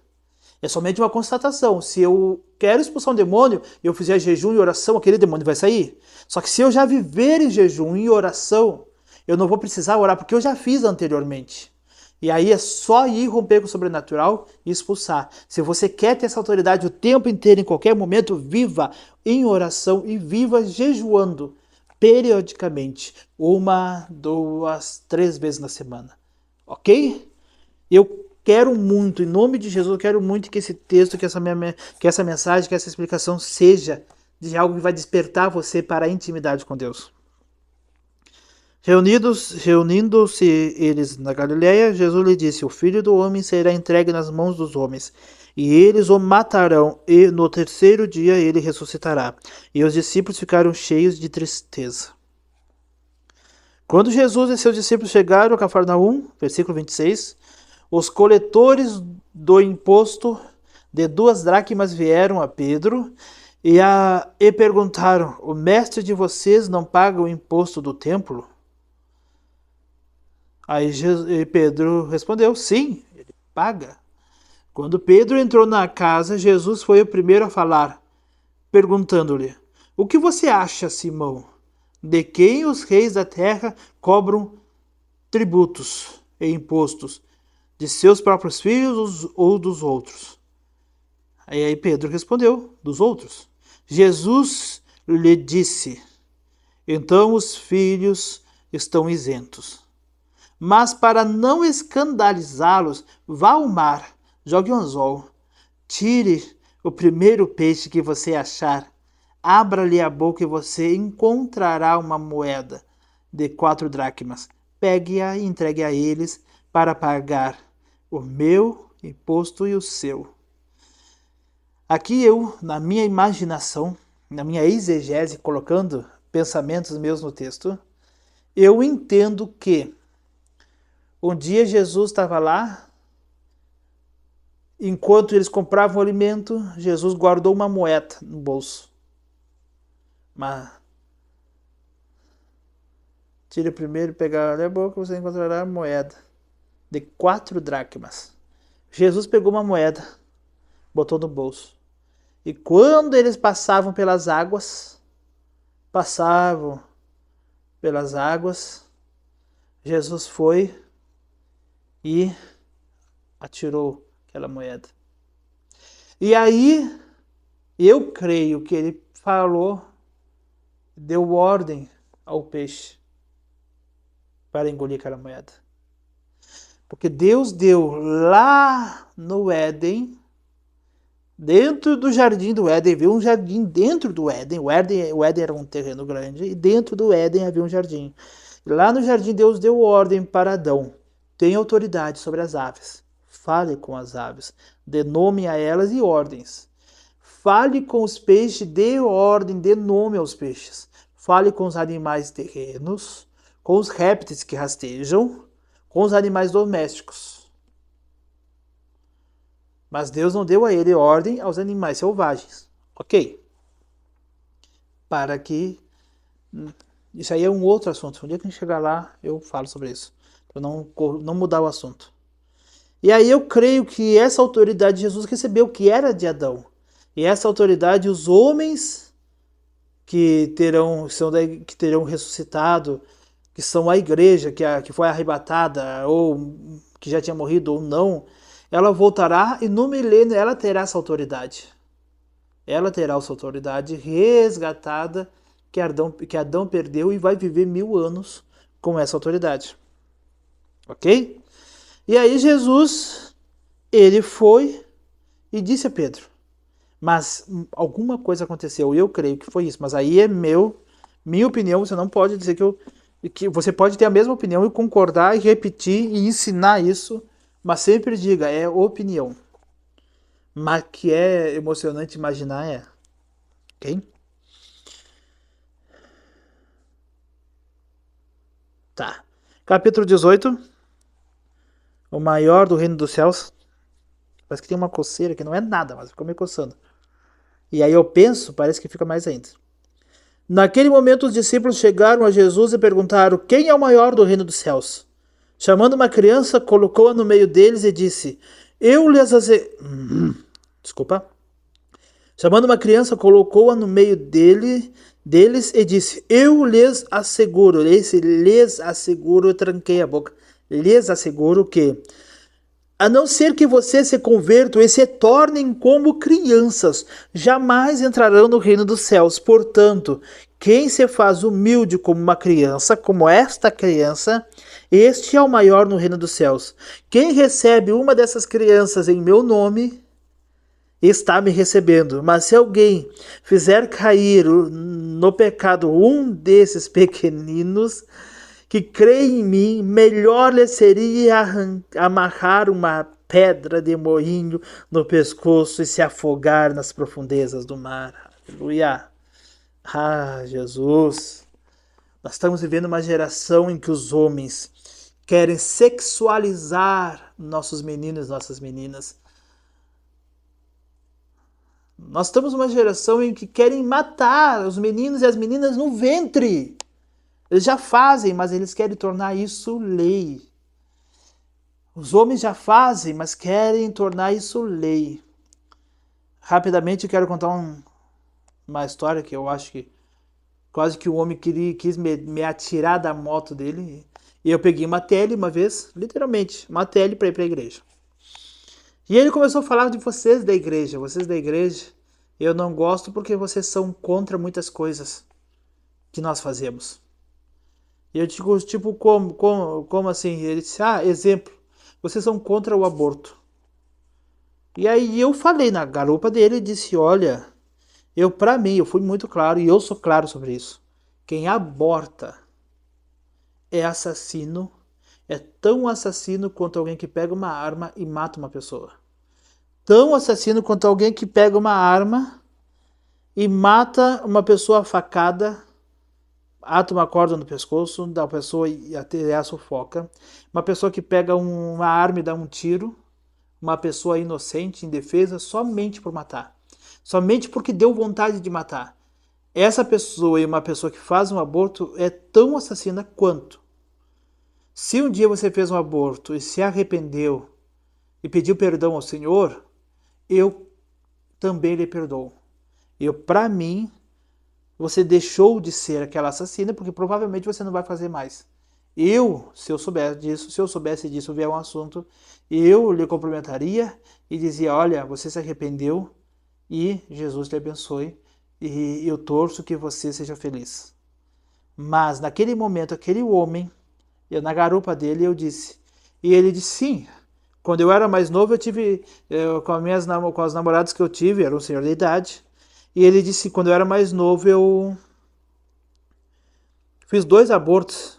É somente uma constatação. Se eu quero expulsar um demônio e eu fizer jejum e oração, aquele demônio vai sair. Só que se eu já viver em jejum e oração, eu não vou precisar orar, porque eu já fiz anteriormente. E aí é só ir romper com o sobrenatural e expulsar. Se você quer ter essa autoridade o tempo inteiro, em qualquer momento, viva em oração e viva jejuando periodicamente. 1, 2, 3 vezes na semana. Ok? Eu quero muito, em nome de Jesus, eu quero muito que esse texto, que essa mensagem, que essa explicação seja de algo que vai despertar você para a intimidade com Deus. Reunindo-se eles na Galileia, Jesus lhe disse: O Filho do Homem será entregue nas mãos dos homens, e eles o matarão, e no terceiro dia ele ressuscitará. E os discípulos ficaram cheios de tristeza. Quando Jesus e seus discípulos chegaram a Cafarnaum, versículo 26, os coletores do imposto de 2 dracmas vieram a Pedro e perguntaram: O mestre de vocês não paga o imposto do templo? Aí Pedro respondeu: Sim, ele paga. Quando Pedro entrou na casa, Jesus foi o primeiro a falar, perguntando-lhe: O que você acha, Simão? De quem os reis da terra cobram tributos e impostos? De seus próprios filhos ou dos outros? Aí Pedro respondeu: Dos outros. Jesus lhe disse: Então os filhos estão isentos. Mas para não escandalizá-los, vá ao mar, jogue um anzol, tire o primeiro peixe que você achar, abra-lhe a boca e você encontrará uma moeda de 4 dracmas. Pegue-a e entregue a eles para pagar o meu imposto e o seu. Aqui eu, na minha imaginação, na minha exegese, colocando pensamentos meus no texto, eu entendo que um dia Jesus estava lá, enquanto eles compravam o alimento, Jesus guardou uma moeda no bolso. Tire primeiro e pegar a boca, você encontrará a moeda de 4 dracmas. Jesus pegou uma moeda, botou no bolso. E quando eles passavam pelas águas, Jesus foi e atirou aquela moeda. E aí, eu creio que ele falou, deu ordem ao peixe para engolir aquela moeda. Porque Deus deu lá no Éden, dentro do jardim do Éden, havia um jardim dentro do Éden. O Éden era um terreno grande e dentro do Éden havia um jardim. Lá no jardim Deus deu ordem para Adão: tem autoridade sobre as aves. Fale com as aves, dê nome a elas e ordens. Fale com os peixes, dê ordem, dê nome aos peixes. Fale com os animais terrenos, com os répteis que rastejam, com os animais domésticos. Mas Deus não deu a ele ordem aos animais selvagens. Ok? Para que Isso aí é um outro assunto. Um dia que a gente chegar lá, eu falo sobre isso. Para não mudar o assunto. E aí eu creio que essa autoridade Jesus recebeu, que era de Adão. E essa autoridade, os homens que terão ressuscitado, que são a igreja, que foi arrebatada, ou que já tinha morrido ou não, ela voltará e no milênio ela terá essa autoridade. Ela terá essa autoridade resgatada que Adão perdeu e vai viver 1000 anos com essa autoridade. Ok? E aí Jesus, ele foi e disse a Pedro, mas alguma coisa aconteceu, e eu creio que foi isso, mas aí é minha opinião, você não pode dizer que você pode ter a mesma opinião e concordar e repetir e ensinar isso, mas sempre diga, é opinião. Mas que é emocionante imaginar, é. Ok? Tá. Capítulo 18. O maior do reino dos céus. Parece que tem uma coceira que não é nada, mas ficou me coçando. E aí eu penso, parece que fica mais ainda. Naquele momento os discípulos chegaram a Jesus e perguntaram: quem é o maior do reino dos céus? Chamando uma criança, colocou-a no meio deles e disse: Eu lhes Desculpa. Chamando uma criança, colocou-a no meio deles e disse: Eu lhes asseguro. Esse lhes asseguro, eu tranquei a boca. Lhes asseguro que, a não ser que vocês se convertam e se tornem como crianças, jamais entrarão no reino dos céus. Portanto, quem se faz humilde como uma criança, como esta criança, este é o maior no reino dos céus. Quem recebe uma dessas crianças em meu nome, está me recebendo. Mas se alguém fizer cair no pecado um desses pequeninos que crê em mim, melhor lhe seria amarrar uma pedra de moinho no pescoço e se afogar nas profundezas do mar. Aleluia. Ah, Jesus. Nós estamos vivendo uma geração em que os homens querem sexualizar nossos meninos e nossas meninas. Nós estamos numa geração em que querem matar os meninos e as meninas no ventre. Eles já fazem, mas eles querem tornar isso lei. Os homens já fazem, mas querem tornar isso lei. Rapidamente eu quero contar uma história que eu acho que quase que o homem quis me atirar da moto dele. E eu peguei uma tele uma vez, literalmente, uma tele para ir para a igreja. E ele começou a falar de vocês da igreja. Vocês da igreja, eu não gosto porque vocês são contra muitas coisas que nós fazemos. E eu digo, tipo, como assim? Ele disse, exemplo, vocês são contra o aborto. E aí eu falei na garupa dele e disse, olha, pra mim, eu fui muito claro e eu sou claro sobre isso. Quem aborta é assassino, é tão assassino quanto alguém que pega uma arma e mata uma pessoa. Tão assassino quanto alguém que pega uma arma e mata uma pessoa a facada, ata uma corda no pescoço da pessoa e até a sufoca. Uma pessoa que pega uma arma e dá um tiro, uma pessoa inocente, indefesa, somente por matar. Somente porque deu vontade de matar. Essa pessoa e uma pessoa que faz um aborto é tão assassina quanto. Se um dia você fez um aborto e se arrependeu e pediu perdão ao Senhor, eu também lhe perdoo. Para mim, você deixou de ser aquela assassina porque provavelmente você não vai fazer mais. Se eu soubesse disso, vier um assunto, eu lhe cumprimentaria e dizia, olha, você se arrependeu e Jesus te abençoe e eu torço que você seja feliz. Mas naquele momento, aquele homem, na garupa dele, eu disse, e ele disse sim. Quando eu era mais novo, eu tive, com as namoradas que eu tive, era um senhor de idade, e ele disse, quando eu era mais novo, eu fiz 2 abortos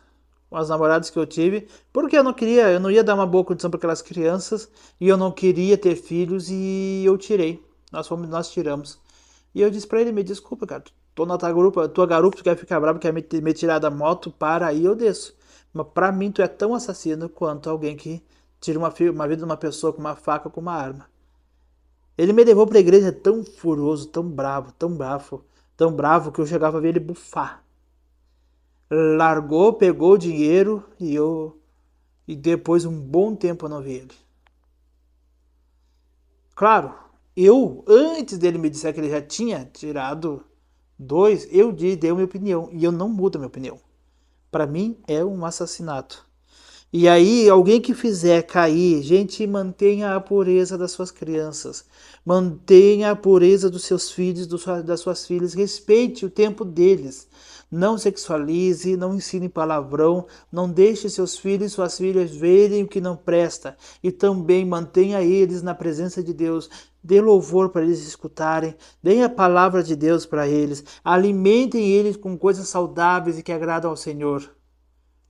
com as namoradas que eu tive, porque eu não ia dar uma boa condição para aquelas crianças, e eu não queria ter filhos, e eu tirei. Nós tiramos. E eu disse para ele, me desculpa, cara, tô na tua garupa, tu quer ficar bravo, quer me tirar da moto, para aí eu desço. Mas pra mim tu é tão assassino quanto alguém que tira uma vida de uma pessoa com uma faca ou com uma arma. Ele me levou pra igreja tão furioso, tão bravo, tão bravo que eu chegava a ver ele bufar. largou, pegou o dinheiro e depois um bom tempo eu não vi ele. Claro, antes dele me dizer que ele já tinha tirado 2, eu dei minha opinião e eu não mudo a minha opinião. Para mim é um assassinato. E aí, alguém que fizer cair, gente, mantenha a pureza das suas crianças, mantenha a pureza dos seus filhos, das suas filhas, respeite o tempo deles. Não sexualize, não ensine palavrão, não deixe seus filhos e suas filhas verem o que não presta. E também mantenha eles na presença de Deus. Dê louvor para eles escutarem, dê a palavra de Deus para eles, alimentem eles com coisas saudáveis e que agradam ao Senhor.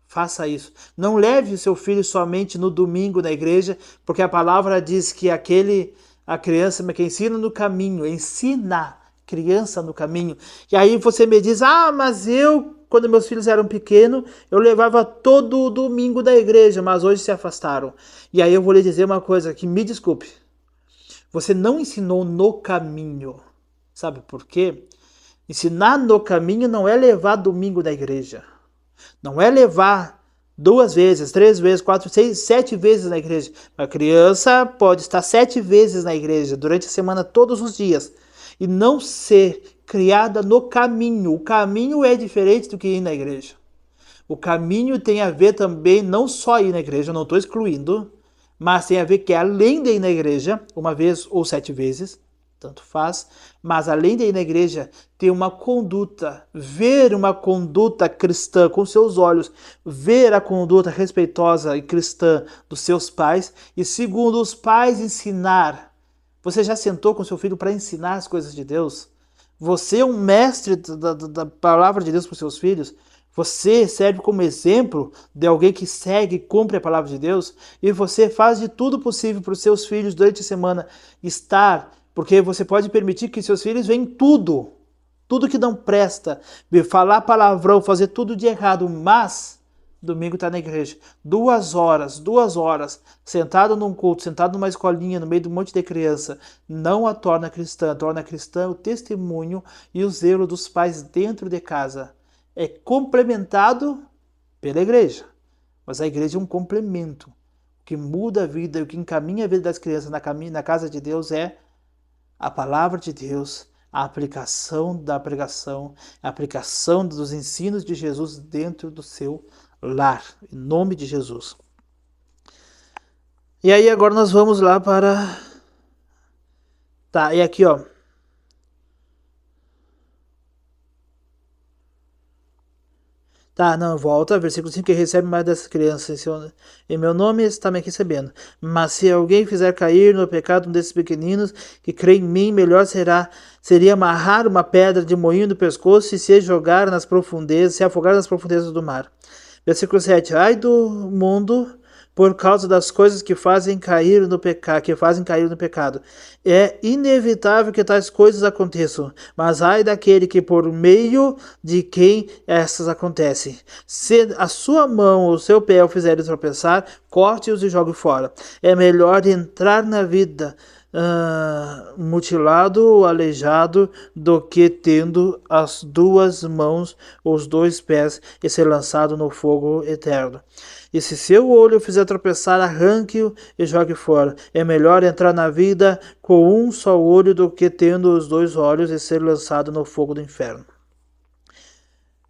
Faça isso. Não leve o seu filho somente no domingo na igreja, porque a palavra diz que a criança que ensina no caminho, ensina criança no caminho. E aí você me diz, mas quando meus filhos eram pequenos, eu levava todo domingo da igreja, mas hoje se afastaram. E aí eu vou lhe dizer uma coisa que me desculpe. Você não ensinou no caminho. Sabe por quê? Ensinar no caminho não é levar domingo da igreja. Não é levar 2 vezes, 3 vezes, 4, 6, 7 vezes na igreja. A criança pode estar 7 vezes na igreja durante a semana, todos os dias, e não ser criada no caminho. O caminho é diferente do que ir na igreja. O caminho tem a ver também, não só ir na igreja, eu não estou excluindo, mas tem a ver que além de ir na igreja, 1 vez ou 7 vezes, tanto faz, mas além de ir na igreja, ter uma conduta, ver uma conduta cristã com seus olhos, ver a conduta respeitosa e cristã dos seus pais, e segundo, os pais ensinar. Você já sentou com seu filho para ensinar as coisas de Deus? Você é um mestre da palavra de Deus para os seus filhos? Você serve como exemplo de alguém que segue e cumpre a palavra de Deus? E você faz de tudo possível para os seus filhos durante a semana estar, porque você pode permitir que seus filhos vejam tudo que não presta, falar palavrão, fazer tudo de errado, mas domingo está na igreja, 2 horas, sentado num culto, sentado numa escolinha, no meio de um monte de criança, não a torna cristã o testemunho e o zelo dos pais dentro de casa. É complementado pela igreja, mas a igreja é um complemento. O que muda a vida, o que encaminha a vida das crianças na casa de Deus é a palavra de Deus, a aplicação da pregação, a aplicação dos ensinos de Jesus dentro do seu lar, em nome de Jesus. E aí agora nós vamos lá para... Tá, e aqui ó. Tá, não, volta, versículo 5, que recebe mais dessas crianças em meu nome está me recebendo. Mas se alguém fizer cair no pecado um desses pequeninos que crê em mim, melhor seria amarrar uma pedra de moinho no pescoço e se jogar nas profundezas, se afogar nas profundezas do mar. Versículo 7. Ai do mundo por causa das coisas que fazem cair no pecado. É inevitável que tais coisas aconteçam, mas ai daquele que por meio de quem essas acontecem. Se a sua mão ou o seu pé o fizerem tropeçar, corte-os e jogue fora. É melhor entrar na vida mutilado ou aleijado do que tendo as 2 mãos ou os 2 pés e ser lançado no fogo eterno. E se seu olho fizer tropeçar, arranque-o e jogue fora. É melhor entrar na vida com um só olho do que tendo os 2 olhos e ser lançado no fogo do inferno.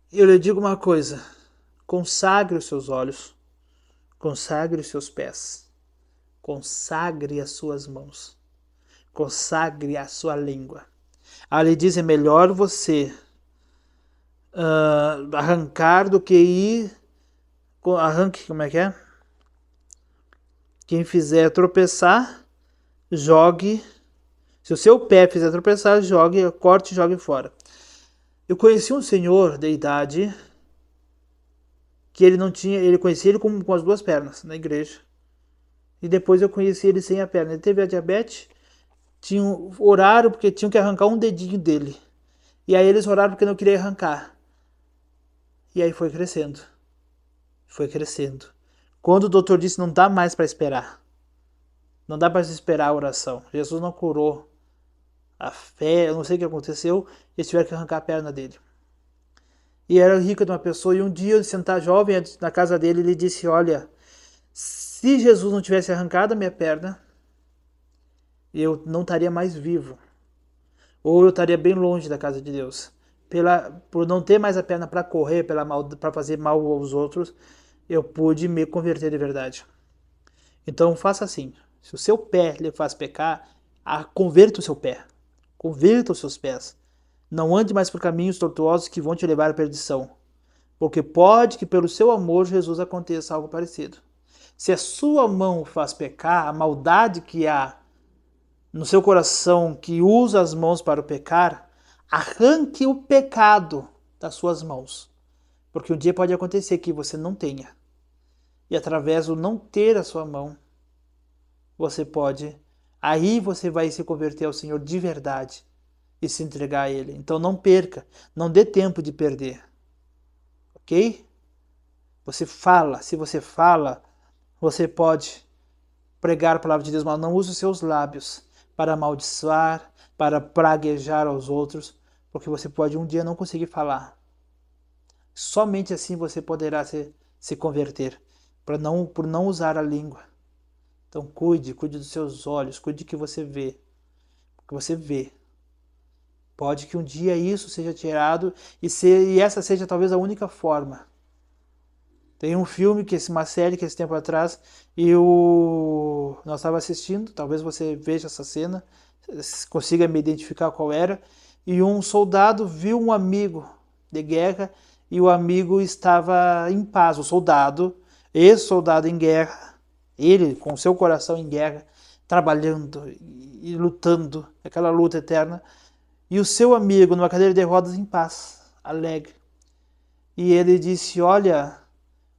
Eu lhe digo uma coisa: consagre os seus olhos, consagre os seus pés, consagre as suas mãos, consagre a sua língua. Ali diz: é melhor você arrancar do que ir. Arranque, como é que é? Quem fizer tropeçar, jogue. Se o seu pé fizer tropeçar, jogue, corte e jogue fora. Eu conheci um senhor de idade que ele não tinha, ele conhecia ele com as 2 pernas na igreja. E depois eu conheci ele sem a perna. Ele teve a diabetes, tinha um horário porque tinham que arrancar um dedinho dele. E aí eles oraram porque não queria arrancar. E aí foi crescendo. Foi crescendo. Quando o doutor disse não dá mais para esperar. Não dá para esperar a oração. Jesus não curou a fé, eu não sei o que aconteceu, eles tiveram que arrancar a perna dele. e era rico de uma pessoa, e um dia ele sentar jovem na casa dele, ele disse, olha, se Jesus não tivesse arrancado a minha perna, eu não estaria mais vivo, ou eu estaria bem longe da casa de Deus. Por não ter mais a perna para correr, para fazer mal aos outros, eu pude me converter de verdade. Então faça assim, se o seu pé lhe faz pecar, converta o seu pé, converta os seus pés. Não ande mais por caminhos tortuosos que vão te levar à perdição, porque pode que pelo seu amor Jesus aconteça algo parecido. Se a sua mão faz pecar, a maldade que há no seu coração que usa as mãos para o pecar, arranque o pecado das suas mãos, porque um dia pode acontecer que você não tenha, e através do não ter a sua mão, aí você vai se converter ao Senhor de verdade e se entregar a Ele. Então não perca, não dê tempo de perder, ok? Se você fala, você pode pregar a palavra de Deus, mas não use os seus lábios para amaldiçoar, para praguejar aos outros, porque você pode um dia não conseguir falar. Somente assim você poderá se converter, por não usar a língua. Então cuide dos seus olhos, cuide do que você vê. Que você vê. Pode que um dia isso seja tirado e essa seja talvez a única forma. Tem um filme, uma série que esse tempo atrás, nós estávamos assistindo, talvez você veja essa cena, consiga me identificar qual era, e um soldado viu um amigo de guerra e o amigo estava em paz, o soldado, ex-soldado em guerra, ele com seu coração em guerra, trabalhando e lutando, aquela luta eterna, e o seu amigo numa cadeira de rodas em paz, alegre. E ele disse, olha,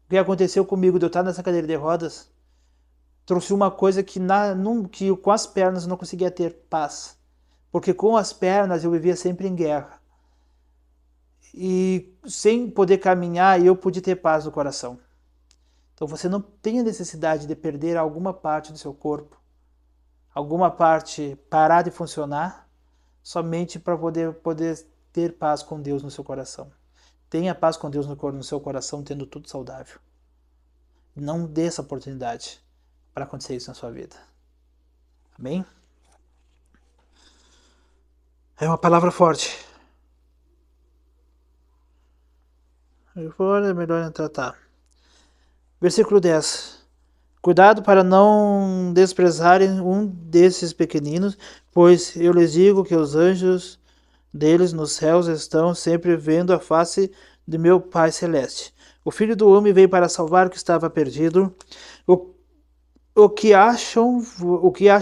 o que aconteceu comigo de eu estar nessa cadeira de rodas trouxe uma coisa que com as pernas eu não conseguia ter paz. Porque com as pernas eu vivia sempre em guerra. E sem poder caminhar eu pude ter paz no coração. Então você não tem a necessidade de perder alguma parte do seu corpo, alguma parte parar de funcionar, somente para poder ter paz com Deus no seu coração. Tenha paz com Deus no seu coração, tendo tudo saudável. Não dê essa oportunidade para acontecer isso na sua vida. Amém? É uma palavra forte. Agora é melhor tratar. Versículo 10. Cuidado para não desprezarem um desses pequeninos, pois eu lhes digo que os anjos deles nos céus estão sempre vendo a face de meu Pai Celeste. O Filho do Homem veio para salvar o que estava perdido. O que acham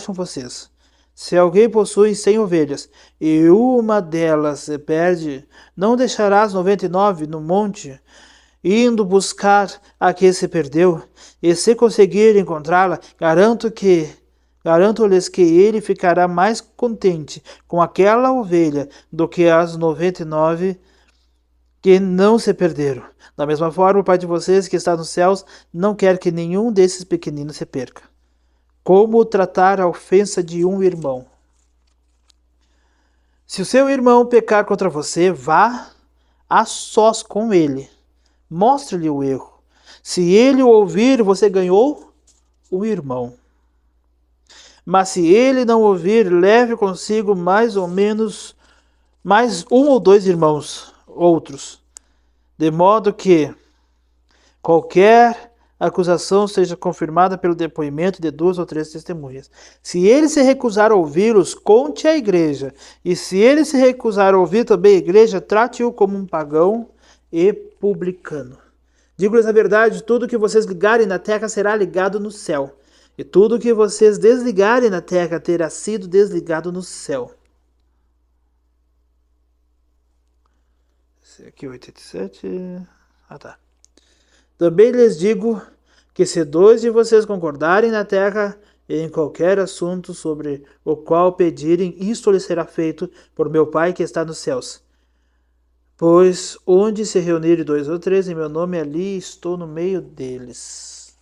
vocês? Se alguém possui 100 ovelhas e uma delas se perde, não deixará as 99 no monte, indo buscar a que se perdeu? E se conseguir encontrá-la, garanto-lhes que ele ficará mais contente com aquela ovelha do que as 99 que não se perderam. Da mesma forma, o Pai de vocês que está nos céus não quer que nenhum desses pequeninos se perca. Como tratar a ofensa de um irmão? Se o seu irmão pecar contra você, vá a sós com ele. Mostre-lhe o erro. Se ele o ouvir, você ganhou o irmão. Mas se ele não ouvir, leve consigo mais um ou dois irmãos, outros, de modo que qualquer acusação seja confirmada pelo depoimento de 2 ou 3 testemunhas. Se ele se recusar a ouvi-los, conte à igreja. E se ele se recusar a ouvir também a igreja, trate-o como um pagão e publicano. Digo-lhes a verdade, tudo que vocês ligarem na terra será ligado no céu. E tudo que vocês desligarem na terra terá sido desligado no céu. Esse aqui 87. Tá. Também lhes digo que se 2 de vocês concordarem na terra em qualquer assunto sobre o qual pedirem, isto lhes será feito por meu Pai que está nos céus. Pois onde se reunirem 2 ou 3 em meu nome, ali estou no meio deles.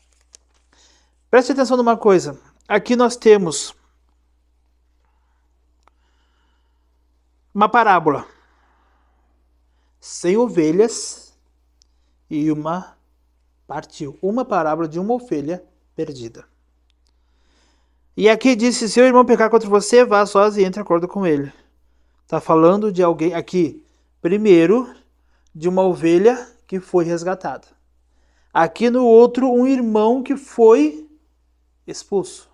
Preste atenção numa coisa. Aqui nós temos uma parábola. 100 ovelhas e uma partiu. Uma parábola de uma ovelha perdida. E aqui disse, se seu irmão pecar contra você, vá sós e entre em acordo com ele. Está falando de alguém aqui, primeiro, de uma ovelha que foi resgatada. Aqui no outro, um irmão que foi expulso.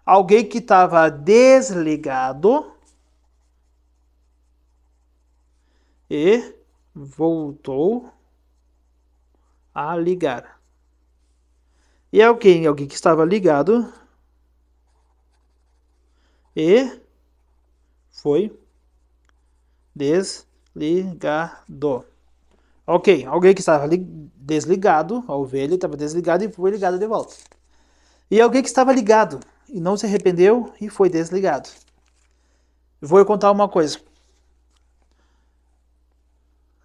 Alguém que estava desligado e voltou a ligar. E alguém que estava ligado e foi desligado. Ok, alguém que estava desligado, a ovelha estava desligada e foi ligada de volta. E alguém que estava ligado e não se arrependeu e foi desligado. Vou contar uma coisa.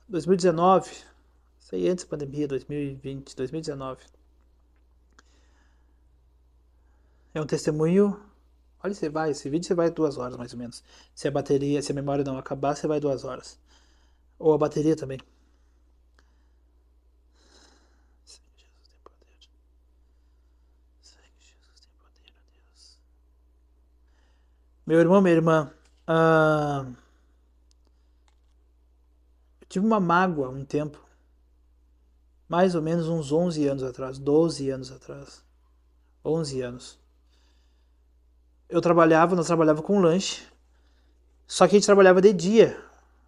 2019, sei antes da pandemia, 2020, 2019. É um testemunho. Olha, esse vídeo você vai 2 horas mais ou menos. Se a memória não acabar, você vai 2 horas. Ou a bateria também. Meu irmão, minha irmã, eu tive uma mágoa um tempo, mais ou menos uns 11 anos atrás, 12 anos atrás, 11 anos. Nós trabalhava com lanche, só que a gente trabalhava de dia,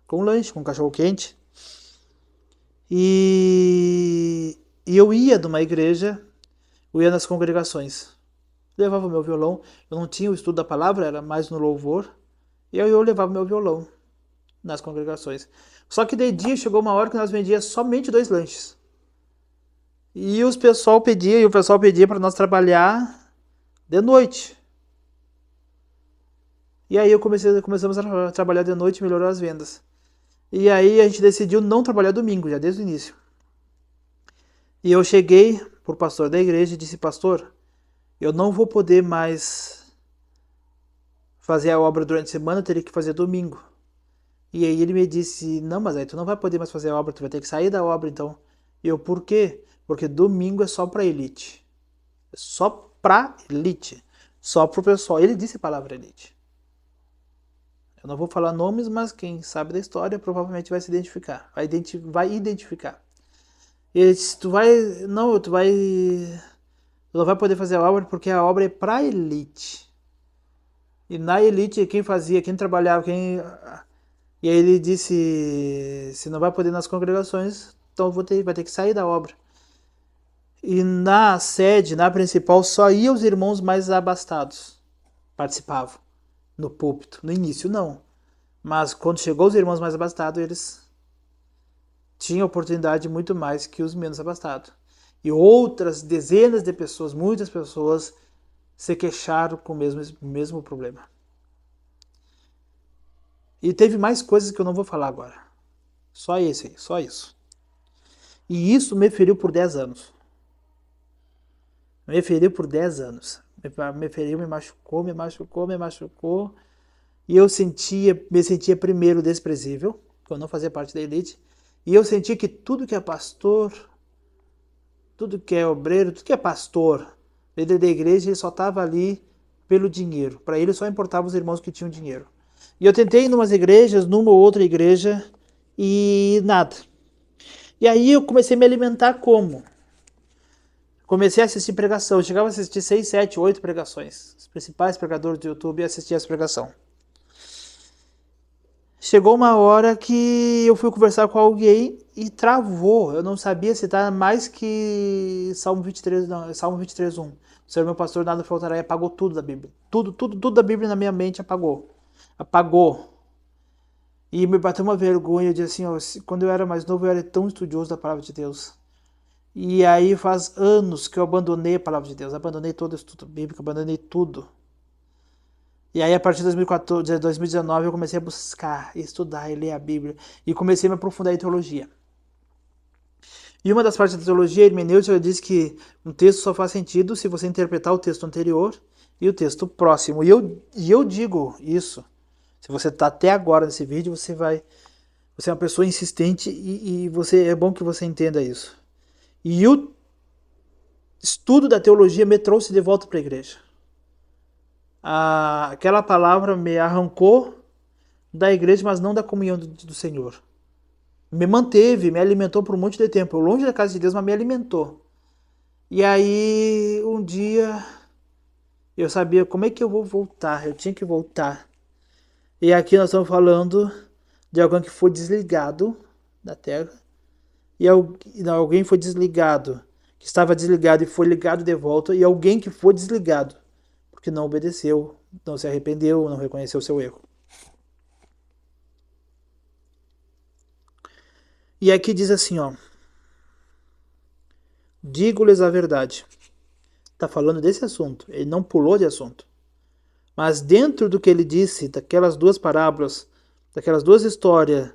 com lanche, com cachorro quente. E eu ia numa igreja, eu ia nas congregações. Levava meu violão, eu não tinha o estudo da palavra, era mais no louvor. E eu levava meu violão nas congregações. Só que de dia chegou uma hora que nós vendíamos somente 2 lanches. E o pessoal pedia para nós trabalhar de noite. E aí começamos a trabalhar de noite e melhorou as vendas. E aí a gente decidiu não trabalhar domingo, já desde o início. E eu cheguei pro pastor da igreja e disse, pastor, eu não vou poder mais fazer a obra durante a semana, eu teria que fazer domingo. E aí ele me disse, não, mas aí tu não vai poder mais fazer a obra, tu vai ter que sair da obra então. E eu, por quê? Porque domingo é só pra elite. É só pra elite. Só pro pessoal. Ele disse a palavra elite. Eu não vou falar nomes, mas quem sabe da história provavelmente vai se identificar. Vai identificar. Ele disse, tu não vai poder fazer a obra porque a obra é pra elite. E na elite, quem trabalhava, E aí ele disse, se não vai poder nas congregações, então vai ter que sair da obra. E na sede, na principal, só iam os irmãos mais abastados. Participavam no púlpito. No início, não. Mas quando chegou os irmãos mais abastados, eles tinham oportunidade muito mais que os menos abastados. E outras dezenas de pessoas, muitas pessoas, se queixaram com o mesmo problema. E teve mais coisas que eu não vou falar agora. Só isso. E isso me feriu por 10 anos. Me feriu, me machucou. E eu me sentia primeiro desprezível, porque eu não fazia parte da elite. E eu sentia que tudo que é pastor, tudo que é obreiro, tudo que é pastor, líder da igreja, ele só estava ali pelo dinheiro. Para ele só importava os irmãos que tinham dinheiro. E eu tentei ir numa ou outra igreja, e nada. E aí eu comecei a me alimentar como? Comecei a assistir pregação. Eu chegava a assistir 6, 7, 8 pregações. Os principais pregadores do YouTube assistiam essa pregação. Chegou uma hora que eu fui conversar com alguém e travou. Eu não sabia citar mais que Salmo 23, não, Salmo 23, 1. O Senhor meu pastor, nada faltará, e apagou tudo da Bíblia. Tudo da Bíblia na minha mente apagou. E me bateu uma vergonha. Eu disse assim, ó, quando eu era mais novo, eu era tão estudioso da palavra de Deus. E aí faz anos que eu abandonei a palavra de Deus. Abandonei todo o estudo bíblico, abandonei tudo. E aí, a partir de 2019, eu comecei a buscar, estudar e ler a Bíblia. E comecei a me aprofundar em teologia. E uma das partes da teologia, a hermenêutica, diz que um texto só faz sentido se você interpretar o texto anterior e o texto próximo. E eu digo isso. Se você está até agora nesse vídeo, você vai Você é uma pessoa insistente e você é bom que você entenda isso. E o estudo da teologia me trouxe de volta para a igreja. Aquela palavra me arrancou da igreja, mas não da comunhão do Senhor. Me manteve, me alimentou por um monte de tempo. Eu longe da casa de Deus, mas me alimentou. E aí, um dia, eu sabia como é que eu vou voltar. Eu tinha que voltar. E aqui nós estamos falando de alguém que foi desligado da terra. E alguém foi desligado, que estava desligado e foi ligado de volta. E alguém que foi desligado, porque não obedeceu, não se arrependeu, não reconheceu o seu erro. E aqui diz assim, ó. Digo-lhes a verdade. Está falando desse assunto. Ele não pulou de assunto. Mas dentro do que ele disse, daquelas duas parábolas, daquelas duas histórias,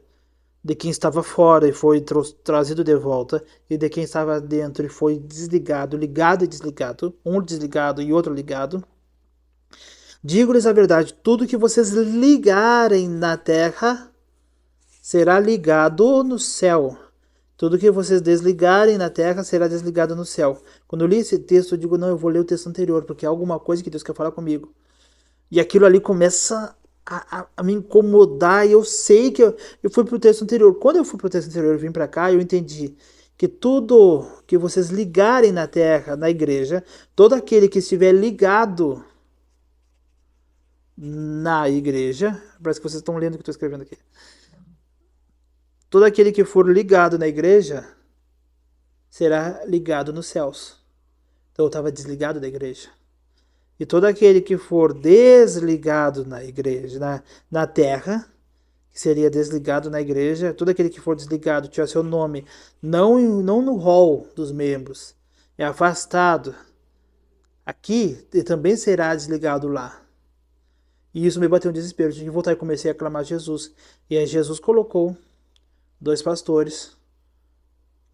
de quem estava fora e foi trazido de volta, e de quem estava dentro e foi desligado, ligado e desligado, um desligado e outro ligado, digo-lhes a verdade, tudo que vocês ligarem na terra será ligado no céu. Tudo que vocês desligarem na terra será desligado no céu. Quando eu li esse texto, eu digo, não, eu vou ler o texto anterior, porque é alguma coisa que Deus quer falar comigo. E aquilo ali começa a me incomodar, e eu sei que eu fui pro texto anterior. Quando eu fui pro texto anterior, eu vim para cá, eu entendi que tudo que vocês ligarem na terra, na igreja, todo aquele que estiver ligado na igreja, parece que vocês estão lendo o que eu estou escrevendo aqui. Todo aquele que for ligado na igreja será ligado nos céus. Então eu estava desligado da igreja. E todo aquele que for desligado na igreja, na terra, que seria desligado na igreja, todo aquele que for desligado, tiver seu nome não no rol dos membros, é afastado aqui, e também será desligado lá. E isso me bateu um desespero. Eu tinha que voltar e comecei a clamar Jesus. E aí Jesus colocou 2 pastores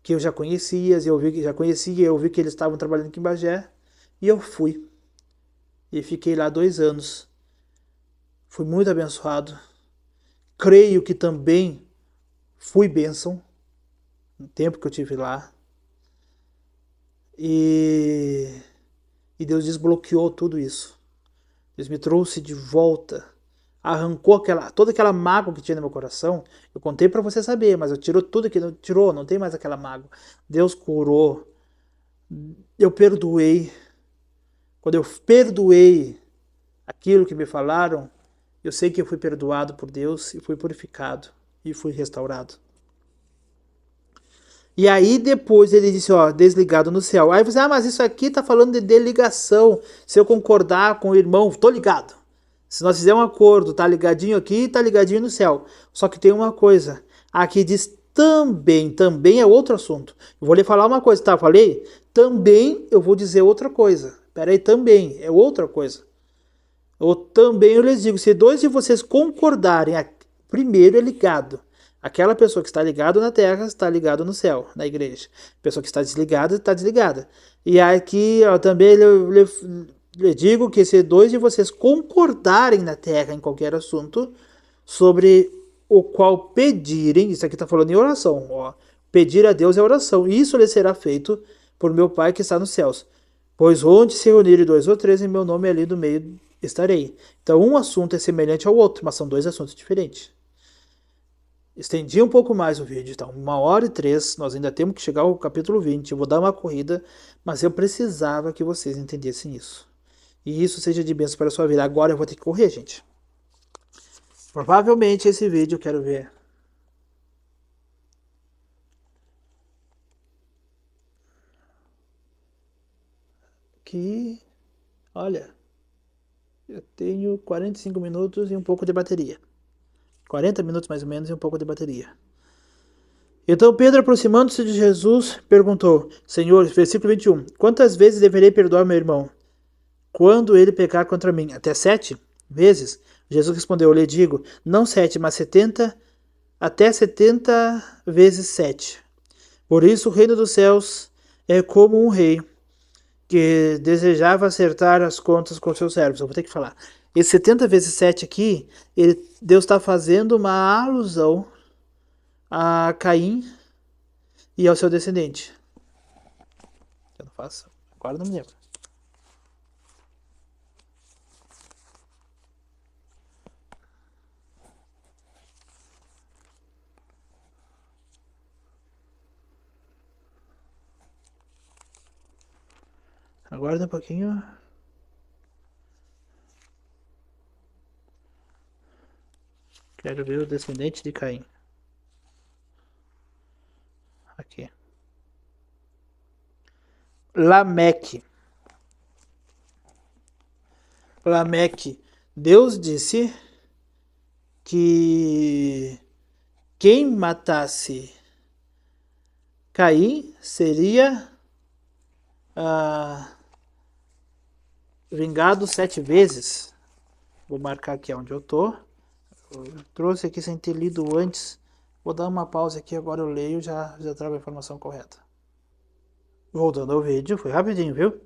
que eu já conhecia, eu vi que eles estavam trabalhando aqui em Bagé, e eu fui. E fiquei lá 2 anos. Fui muito abençoado. Creio que também fui bênção no tempo que eu tive lá. E Deus desbloqueou tudo isso. Deus me trouxe de volta. Arrancou toda aquela mágoa que tinha no meu coração. Eu contei para você saber, mas eu tirou tudo que não tem mais aquela mágoa. Deus curou. Eu perdoei. Quando eu perdoei aquilo que me falaram, eu sei que eu fui perdoado por Deus e fui purificado e fui restaurado. E aí depois ele disse, ó, desligado no céu. Aí você, mas isso aqui tá falando de desligação. Se eu concordar com o irmão, tô ligado. Se nós fizermos um acordo, tá ligadinho aqui, tá ligadinho no céu. Só que tem uma coisa, aqui diz também é outro assunto. Eu vou lhe falar uma coisa, tá? Falei? Também eu vou dizer outra coisa. Peraí, também é outra coisa. Ou também eu lhes digo, se 2 de vocês concordarem, primeiro é ligado. Aquela pessoa que está ligada na terra está ligada no céu, na igreja. A pessoa que está desligada, está desligada. E aqui ó, também eu digo que se 2 de vocês concordarem na terra em qualquer assunto, sobre o qual pedirem, isso aqui está falando em oração, ó, pedir a Deus é oração, e isso lhe será feito por meu Pai que está nos céus. Pois onde se reunirem 2 ou 3 em meu nome, ali do meio estarei. Então um assunto é semelhante ao outro, mas são 2 assuntos diferentes. Estendi um pouco mais o vídeo, tá? 1h03, nós ainda temos que chegar ao capítulo 20, eu vou dar uma corrida, mas eu precisava que vocês entendessem isso. E isso seja de bênção para a sua vida. Agora eu vou ter que correr, gente. Provavelmente esse vídeo eu quero ver. Aqui, olha, eu tenho 45 minutos e um pouco de bateria. 40 minutos mais ou menos e um pouco de bateria. Então Pedro, aproximando-se de Jesus, perguntou, Senhor, versículo 21, quantas vezes deverei perdoar meu irmão quando ele pecar contra mim? Até 7 vezes? Jesus respondeu, eu lhe digo, não 7, mas 70, até 70 vezes 7. Por isso o reino dos céus é como um rei que desejava acertar as contas com seus servos. Eu vou ter que falar. Esse 70 vezes 7 aqui, Deus está fazendo uma alusão a Caim e ao seu descendente. Eu não faço. Agora não me lembro. Aguarda um pouquinho. Quero ver o descendente de Caim. Aqui. Lameque. Lameque. Deus disse que quem matasse Caim seria vingado 7 vezes. Vou marcar aqui onde eu tô. Eu trouxe aqui sem ter lido antes. Vou dar uma pausa aqui, agora eu leio, já trago a informação correta. Voltando ao vídeo, foi rapidinho, viu?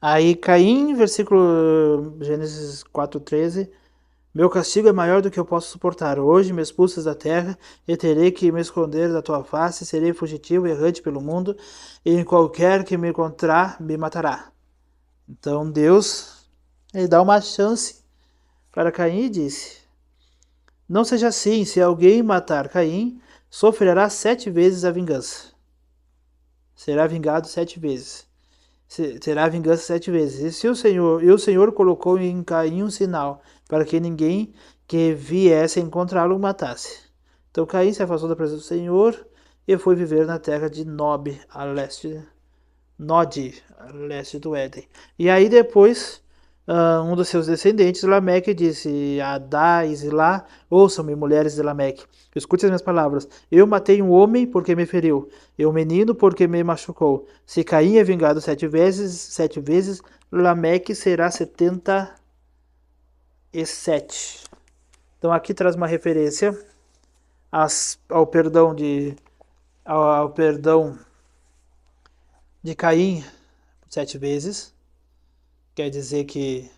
Aí Caim, versículo Gênesis 4:13. Meu castigo é maior do que eu posso suportar. Hoje me expulsas da terra, e terei que me esconder da tua face, serei fugitivo e errante pelo mundo, e em qualquer que me encontrar, me matará. Então Deus, ele dá uma chance para Caim e disse: não seja assim, se alguém matar Caim, sofrerá 7 vezes a vingança. Será vingado 7 vezes. Terá vingança 7 vezes. E o Senhor colocou em Caim um sinal, para que ninguém que viesse encontrá-lo o matasse. Então Caim se afastou da presença do Senhor e foi viver na terra de Nod, a leste do Éden. E aí depois, um dos seus descendentes, Lameque, disse: Adá e Zilá, ouçam-me, mulheres de Lameque, escute as minhas palavras. Eu matei um homem porque me feriu, e um menino porque me machucou. Se Caim é vingado 7 vezes, Lameque será 77. Então aqui traz uma referência ao perdão de Caim 7 vezes. Quer dizer que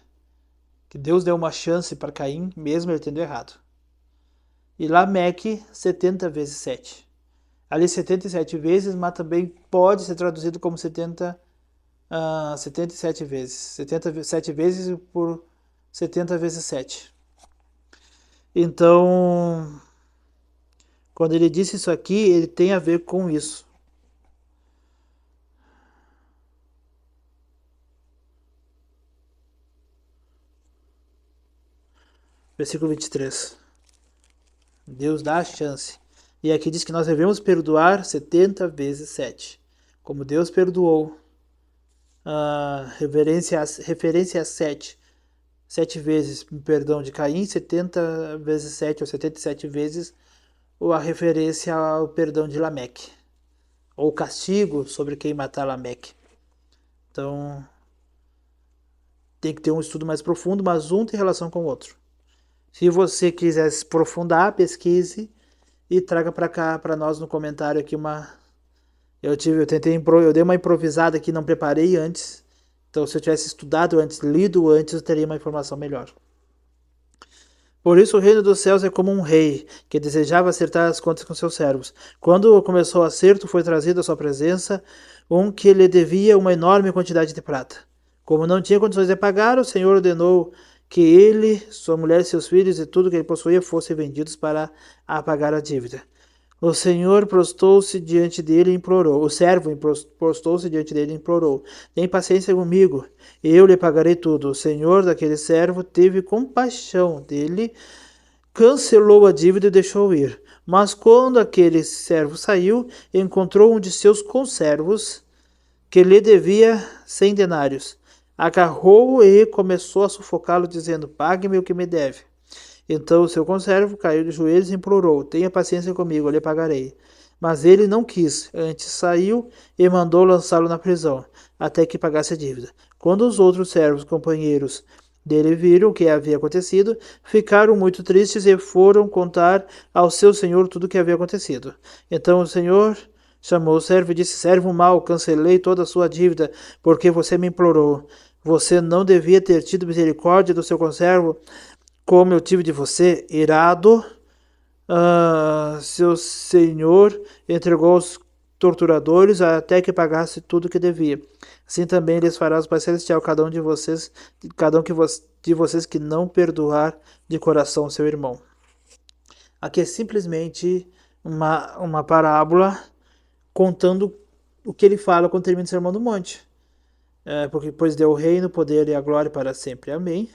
Deus deu uma chance para Caim, mesmo ele tendo errado. E Lameque, 70 vezes 7. Ali 77 vezes, mas também pode ser traduzido como 77 vezes. 77 vezes por 70 vezes 7. Então, quando ele disse isso aqui, ele tem a ver com isso. Versículo 23. Deus dá a chance. E aqui diz que nós devemos perdoar 70 vezes 7. Como Deus perdoou, referência a 7. 7 vezes perdão de Caim, 70 vezes 7 ou 77 vezes ou a referência ao perdão de Lameque. Ou castigo sobre quem matar Lameque. Então, tem que ter um estudo mais profundo, mas um tem relação com o outro. Se você quiser se aprofundar, pesquise e traga para cá, para nós no comentário aqui uma... Eu dei uma improvisada aqui, não preparei antes. Então, se eu tivesse estudado antes, lido antes, eu teria uma informação melhor. Por isso o reino dos céus é como um rei, que desejava acertar as contas com seus servos. Quando começou o acerto, foi trazido à sua presença um que lhe devia uma enorme quantidade de prata. Como não tinha condições de pagar, o Senhor ordenou que ele, sua mulher, seus filhos e tudo que ele possuía fossem vendidos para pagar a dívida. O Senhor prostou-se diante dele e implorou. O servo prostou-se diante dele e implorou: tem paciência comigo, eu lhe pagarei tudo. O Senhor daquele servo teve compaixão dele, cancelou a dívida e deixou ir. Mas quando aquele servo saiu, encontrou um de seus conservos que lhe devia 100 denários. Agarrou-o e começou a sufocá-lo, dizendo: pague-me o que me deve. Então o seu conservo caiu de joelhos e implorou: tenha paciência comigo, eu lhe pagarei. Mas ele não quis, antes saiu e mandou lançá-lo na prisão, até que pagasse a dívida. Quando os outros servos, companheiros dele, viram o que havia acontecido, ficaram muito tristes e foram contar ao seu senhor tudo o que havia acontecido. Então o senhor chamou o servo e disse: servo mau, cancelei toda a sua dívida, porque você me implorou. Você não devia ter tido misericórdia do seu conservo, como eu tive de você, irado, seu senhor entregou aos torturadores até que pagasse tudo o que devia. Assim também lhes fará o Pai Celestial, cada um de vocês que não perdoar de coração seu irmão. Aqui é simplesmente uma parábola contando o que ele fala quando termina o Sermão do Monte. Porque pois deu o reino, o poder e a glória para sempre. Amém.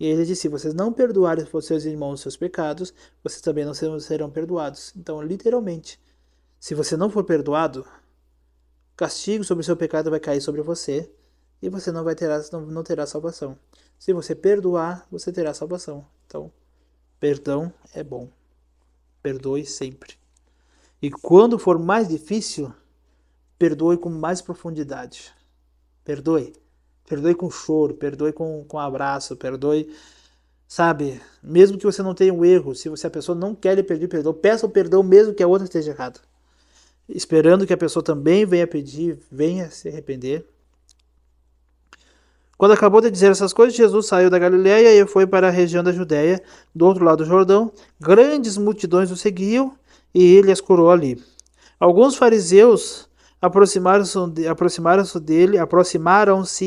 E ele disse: se vocês não perdoarem os seus irmãos os seus pecados, vocês também não serão perdoados. Então, literalmente, se você não for perdoado, castigo sobre o seu pecado vai cair sobre você e você não terá salvação. Se você perdoar, você terá salvação. Então, perdão é bom. Perdoe sempre. E quando for mais difícil, perdoe com mais profundidade. Perdoe. Perdoe com choro, perdoe com abraço, perdoe, sabe? Mesmo que você não tenha um erro, se a pessoa não quer lhe pedir perdão, peça o perdão mesmo que a outra esteja errada. Esperando que a pessoa também venha pedir, venha se arrepender. Quando acabou de dizer essas coisas, Jesus saiu da Galiléia e foi para a região da Judéia, do outro lado do Jordão. Grandes multidões o seguiam e ele as curou ali. Alguns fariseus aproximaram-se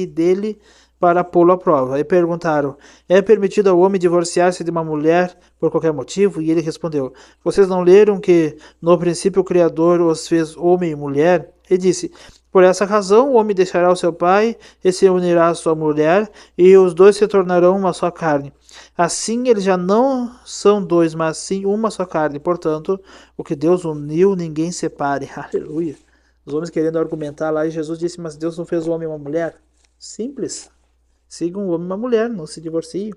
dele para pô-lo à prova e perguntaram: é permitido ao homem divorciar-se de uma mulher por qualquer motivo? E ele respondeu: vocês não leram que no princípio o Criador os fez homem e mulher? E disse: por essa razão o homem deixará o seu pai e se unirá à sua mulher, e os dois se tornarão uma só carne. Assim eles já não são dois, mas sim uma só carne. Portanto, o que Deus uniu, ninguém separe. Aleluia. Os homens querendo argumentar lá, e Jesus disse: mas Deus não fez o homem e uma mulher? Simples. Sigam um homem e uma mulher, não se divorciem.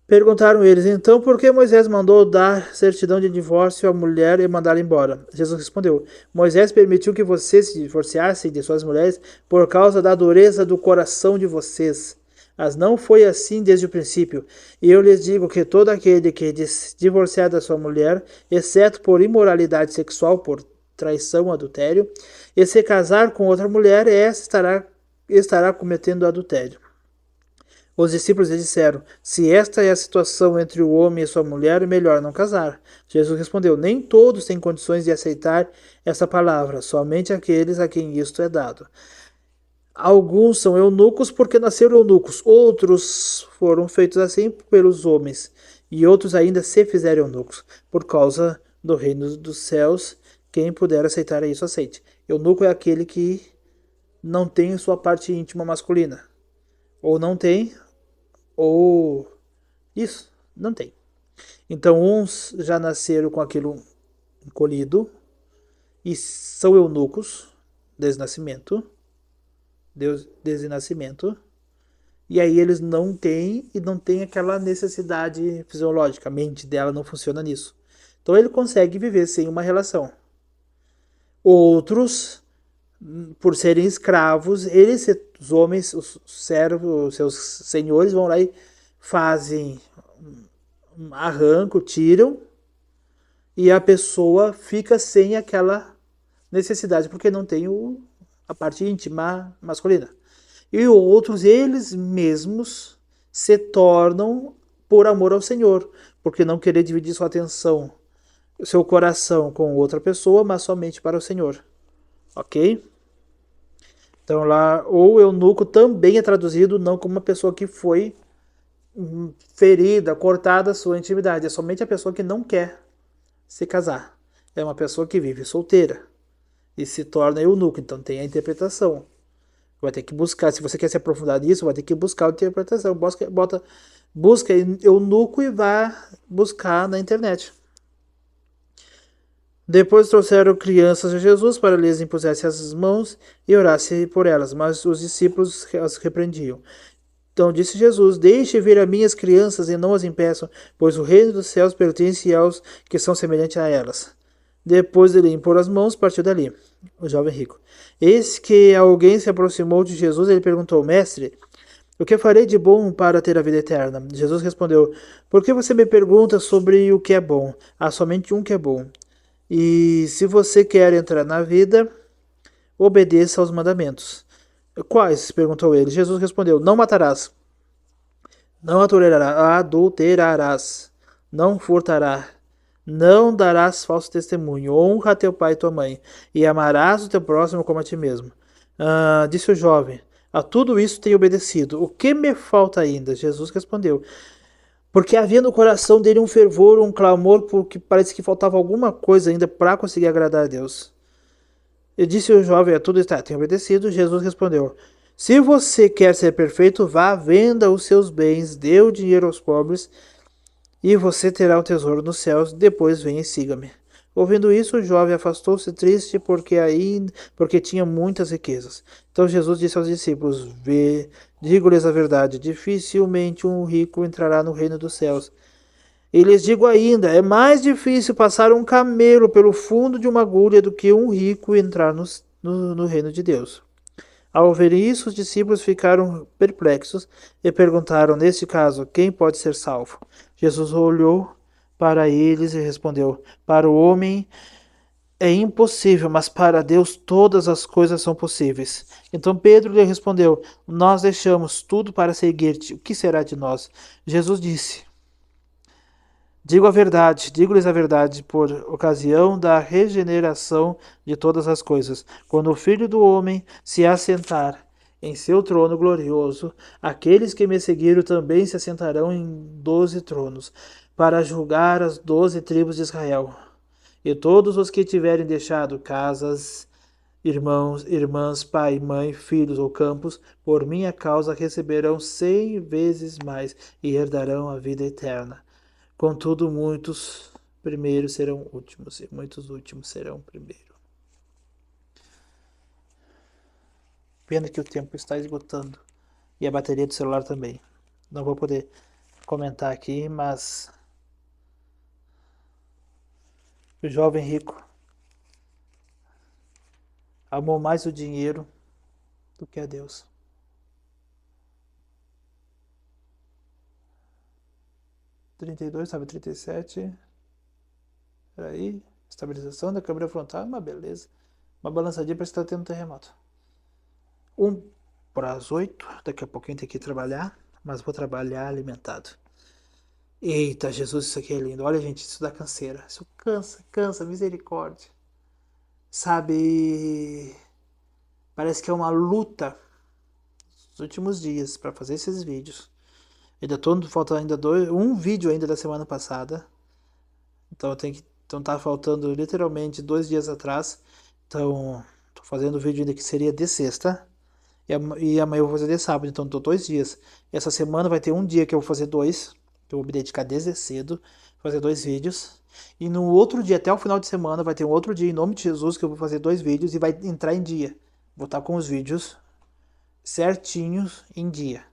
Perguntaram eles: então por que Moisés mandou dar certidão de divórcio à mulher e mandá-la embora? Jesus respondeu: Moisés permitiu que vocês se divorciassem de suas mulheres por causa da dureza do coração de vocês. Mas não foi assim desde o princípio. E eu lhes digo que todo aquele que se divorciar da sua mulher, exceto por imoralidade sexual, por traição, adultério, e se casar com outra mulher, essa estará cometendo adultério. Os discípulos lhe disseram: se esta é a situação entre o homem e sua mulher, é melhor não casar. Jesus respondeu: nem todos têm condições de aceitar essa palavra, somente aqueles a quem isto é dado. Alguns são eunucos porque nasceram eunucos, outros foram feitos assim pelos homens, e outros ainda se fizeram eunucos. Por causa do reino dos céus, quem puder aceitar isso, aceite. Eunuco é aquele que não tem sua parte íntima masculina. Ou não tem, ou isso, não tem. Então uns já nasceram com aquilo encolhido e são eunucos desde nascimento, e aí eles não têm aquela necessidade fisiológica, a mente dela não funciona nisso. Então ele consegue viver sem uma relação. Outros, por serem escravos, os homens, os servos, os seus senhores vão lá e fazem arranco, tiram, e a pessoa fica sem aquela necessidade, porque não tem a parte íntima masculina. E outros, eles mesmos se tornam por amor ao Senhor, porque não querer dividir sua atenção, seu coração com outra pessoa, mas somente para o Senhor. Ok? Então lá, ou eunuco também é traduzido não como uma pessoa que foi ferida, cortada a sua intimidade. É somente a pessoa que não quer se casar. É uma pessoa que vive solteira e se torna eunuco. Então tem a interpretação. Vai ter que buscar. Se você quer se aprofundar nisso, vai ter que buscar a interpretação. Busca eunuco e vá buscar na internet. Depois trouxeram crianças a Jesus para lhes impusesse as mãos e orasse por elas, mas os discípulos as repreendiam. Então disse Jesus: deixe vir a minhas crianças e não as impeçam, pois o reino dos céus pertence aos que são semelhantes a elas. Depois de lhe impor as mãos, partiu dali, o jovem rico. Eis que alguém se aproximou de Jesus e ele perguntou: mestre, o que farei de bom para ter a vida eterna? Jesus respondeu: por que você me pergunta sobre o que é bom? Há somente um que é bom. E se você quer entrar na vida, obedeça aos mandamentos. Quais? Perguntou ele. Jesus respondeu: não matarás, Não adulterarás, não furtarás, não darás falso testemunho, honra teu pai e tua mãe, e amarás o teu próximo como a ti mesmo. Disse o jovem, a tudo isso tenho obedecido. O que me falta ainda? Jesus respondeu, porque havia no coração dele um fervor, um clamor, porque parece que faltava alguma coisa ainda para conseguir agradar a Deus. E disse o jovem, a tudo está, tenho obedecido. Jesus respondeu, se você quer ser perfeito, vá, venda os seus bens, dê o dinheiro aos pobres, e você terá um tesouro nos céus, depois venha e siga-me. Ouvindo isso, o jovem afastou-se triste porque tinha muitas riquezas. Então Jesus disse aos discípulos, digo-lhes a verdade, dificilmente um rico entrará no reino dos céus. E lhes digo ainda, é mais difícil passar um camelo pelo fundo de uma agulha do que um rico entrar no reino de Deus. Ao ouvir isso, os discípulos ficaram perplexos e perguntaram, neste caso, quem pode ser salvo? Jesus olhou para eles e respondeu, para o homem é impossível, mas para Deus todas as coisas são possíveis. Então Pedro lhe respondeu, nós deixamos tudo para seguir-te, o que será de nós? Jesus disse, digo-lhes a verdade, por ocasião da regeneração de todas as coisas. Quando o Filho do Homem se assentar em seu trono glorioso, aqueles que me seguiram também se assentarão em 12 tronos, para julgar as 12 tribos de Israel. E todos os que tiverem deixado casas, irmãos, irmãs, pai, mãe, filhos ou campos, por minha causa receberão 100 vezes mais e herdarão a vida eterna. Contudo, muitos primeiros serão últimos, e muitos últimos serão primeiros. Pena que o tempo está esgotando. E a bateria do celular também. Não vou poder comentar aqui, mas o jovem rico amou mais o dinheiro do que a Deus. Sabe, 37. Peraí. Estabilização da câmera frontal, uma beleza. Uma balançadinha para estar tendo um terremoto. para as 8. Daqui a pouquinho tem que ir trabalhar, mas vou trabalhar alimentado. Eita, Jesus, isso aqui é lindo. Olha, gente, isso dá canseira. Isso cansa, misericórdia. Sabe, parece que é uma luta nos últimos dias para fazer esses vídeos. Falta ainda um vídeo ainda da semana passada. Então tá faltando literalmente 2 dias atrás. Então tô fazendo o vídeo ainda que seria de sexta. E amanhã eu vou fazer de sábado, então tô 2 dias. Essa semana vai ter um dia que eu vou fazer 2. Que eu vou me dedicar desde cedo, fazer 2 vídeos. E no outro dia, até o final de semana, vai ter um outro dia, em nome de Jesus, que eu vou fazer 2 vídeos e vai entrar em dia. Vou estar com os vídeos certinhos em dia.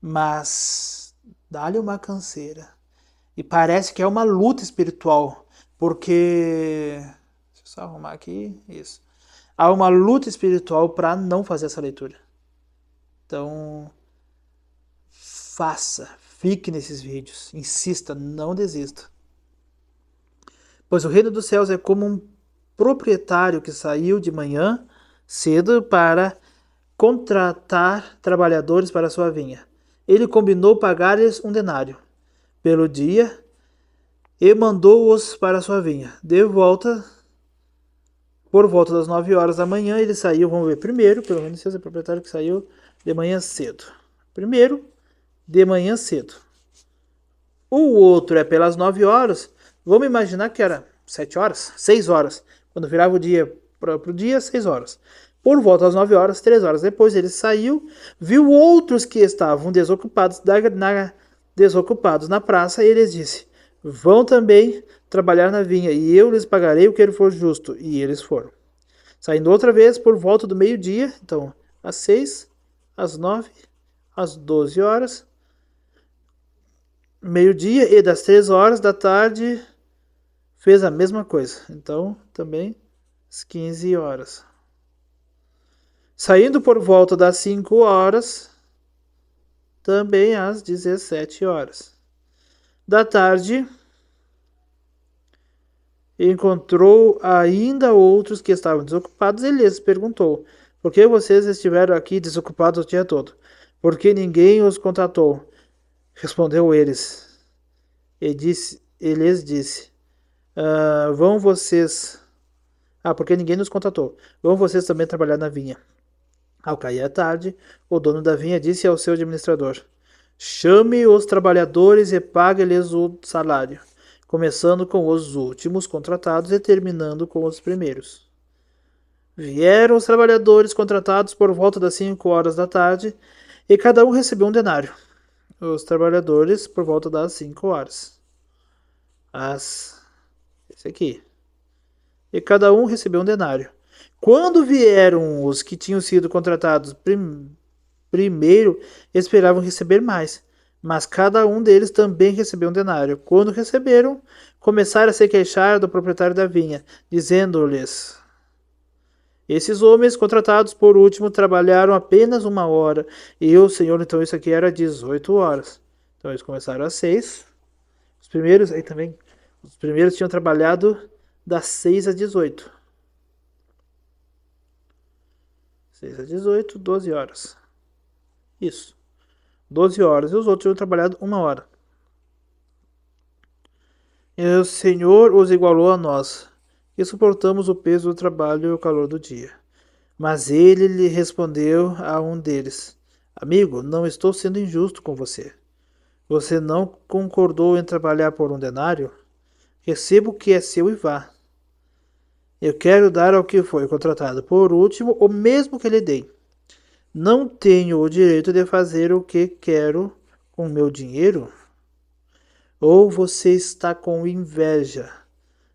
Mas dá-lhe uma canseira. E parece que é uma luta espiritual, porque... Deixa eu só arrumar aqui, isso. Há uma luta espiritual para não fazer essa leitura. Então, fique nesses vídeos, insista, não desista. Pois o reino dos céus é como um proprietário que saiu de manhã cedo para contratar trabalhadores para a sua vinha. Ele combinou pagar-lhes 1 denário pelo dia e mandou-os para a sua vinha. Por volta das 9 horas da manhã, ele saiu, vamos ver, primeiro, pelo menos esse é o proprietário que saiu de manhã cedo. Primeiro, de manhã cedo. O outro é pelas 9 horas, vamos imaginar que era 7 horas, 6 horas. Quando virava o dia para o dia, 6 horas. Por volta das 9 horas, 3 horas depois, ele saiu, viu outros que estavam desocupados na praça, e ele lhes disse, vão também trabalhar na vinha, e eu lhes pagarei o que ele for justo. E eles foram. Saindo outra vez, por volta do meio-dia, então, às 6, às 9, às 12 horas, meio-dia, e das 3 horas da tarde, fez a mesma coisa. Então, também, às 15 horas. Saindo por volta das 5 horas, também às 17 horas da tarde, encontrou ainda outros que estavam desocupados e lhes perguntou, por que vocês estiveram aqui desocupados o dia todo? Porque ninguém os contratou. Respondeu ele lhes disse, vão vocês... porque ninguém nos contratou. Vão vocês também trabalhar na vinha. Ao cair a tarde, o dono da vinha disse ao seu administrador, chame os trabalhadores e pague-lhes o salário, começando com os últimos contratados e terminando com os primeiros. Vieram os trabalhadores contratados por volta das 5 horas da tarde e cada um recebeu um denário. Os trabalhadores por volta das 5 horas. Esse aqui. E cada um recebeu um denário. Quando vieram os que tinham sido contratados primeiro, esperavam receber mais, mas cada um deles também recebeu um denário. Quando receberam, começaram a se queixar do proprietário da vinha, dizendo-lhes: esses homens contratados por último trabalharam apenas 1 hora, e o senhor, então isso aqui era 18 horas. Então eles começaram às 6. Os primeiros tinham trabalhado das 6 às 18. 6 às 18, 12 horas. Isso. 12 horas. E os outros tinham trabalhado 1 hora. E o Senhor os igualou a nós, e suportamos o peso do trabalho e o calor do dia. Mas ele lhe respondeu a um deles: amigo, não estou sendo injusto com você. Você não concordou em trabalhar por um denário? Receba o que é seu e vá. Eu quero dar ao que foi contratado por último o mesmo que lhe dei. Não tenho o direito de fazer o que quero com meu dinheiro? Ou você está com inveja,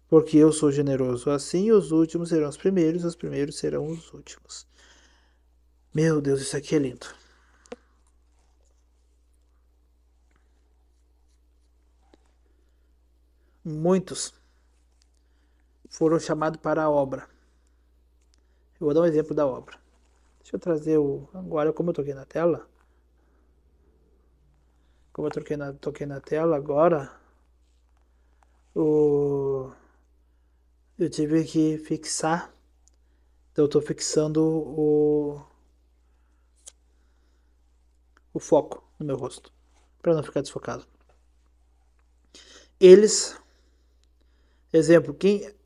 porque eu sou generoso? Assim os últimos serão os primeiros serão os últimos. Meu Deus, isso aqui é lindo. Muitos foram chamados para a obra. Eu vou dar um exemplo da obra. Deixa eu trazer agora, como eu toquei na tela. Como eu toquei na tela agora, eu tive que fixar. Então eu estou fixando o foco no meu rosto, para não ficar desfocado. Exemplo,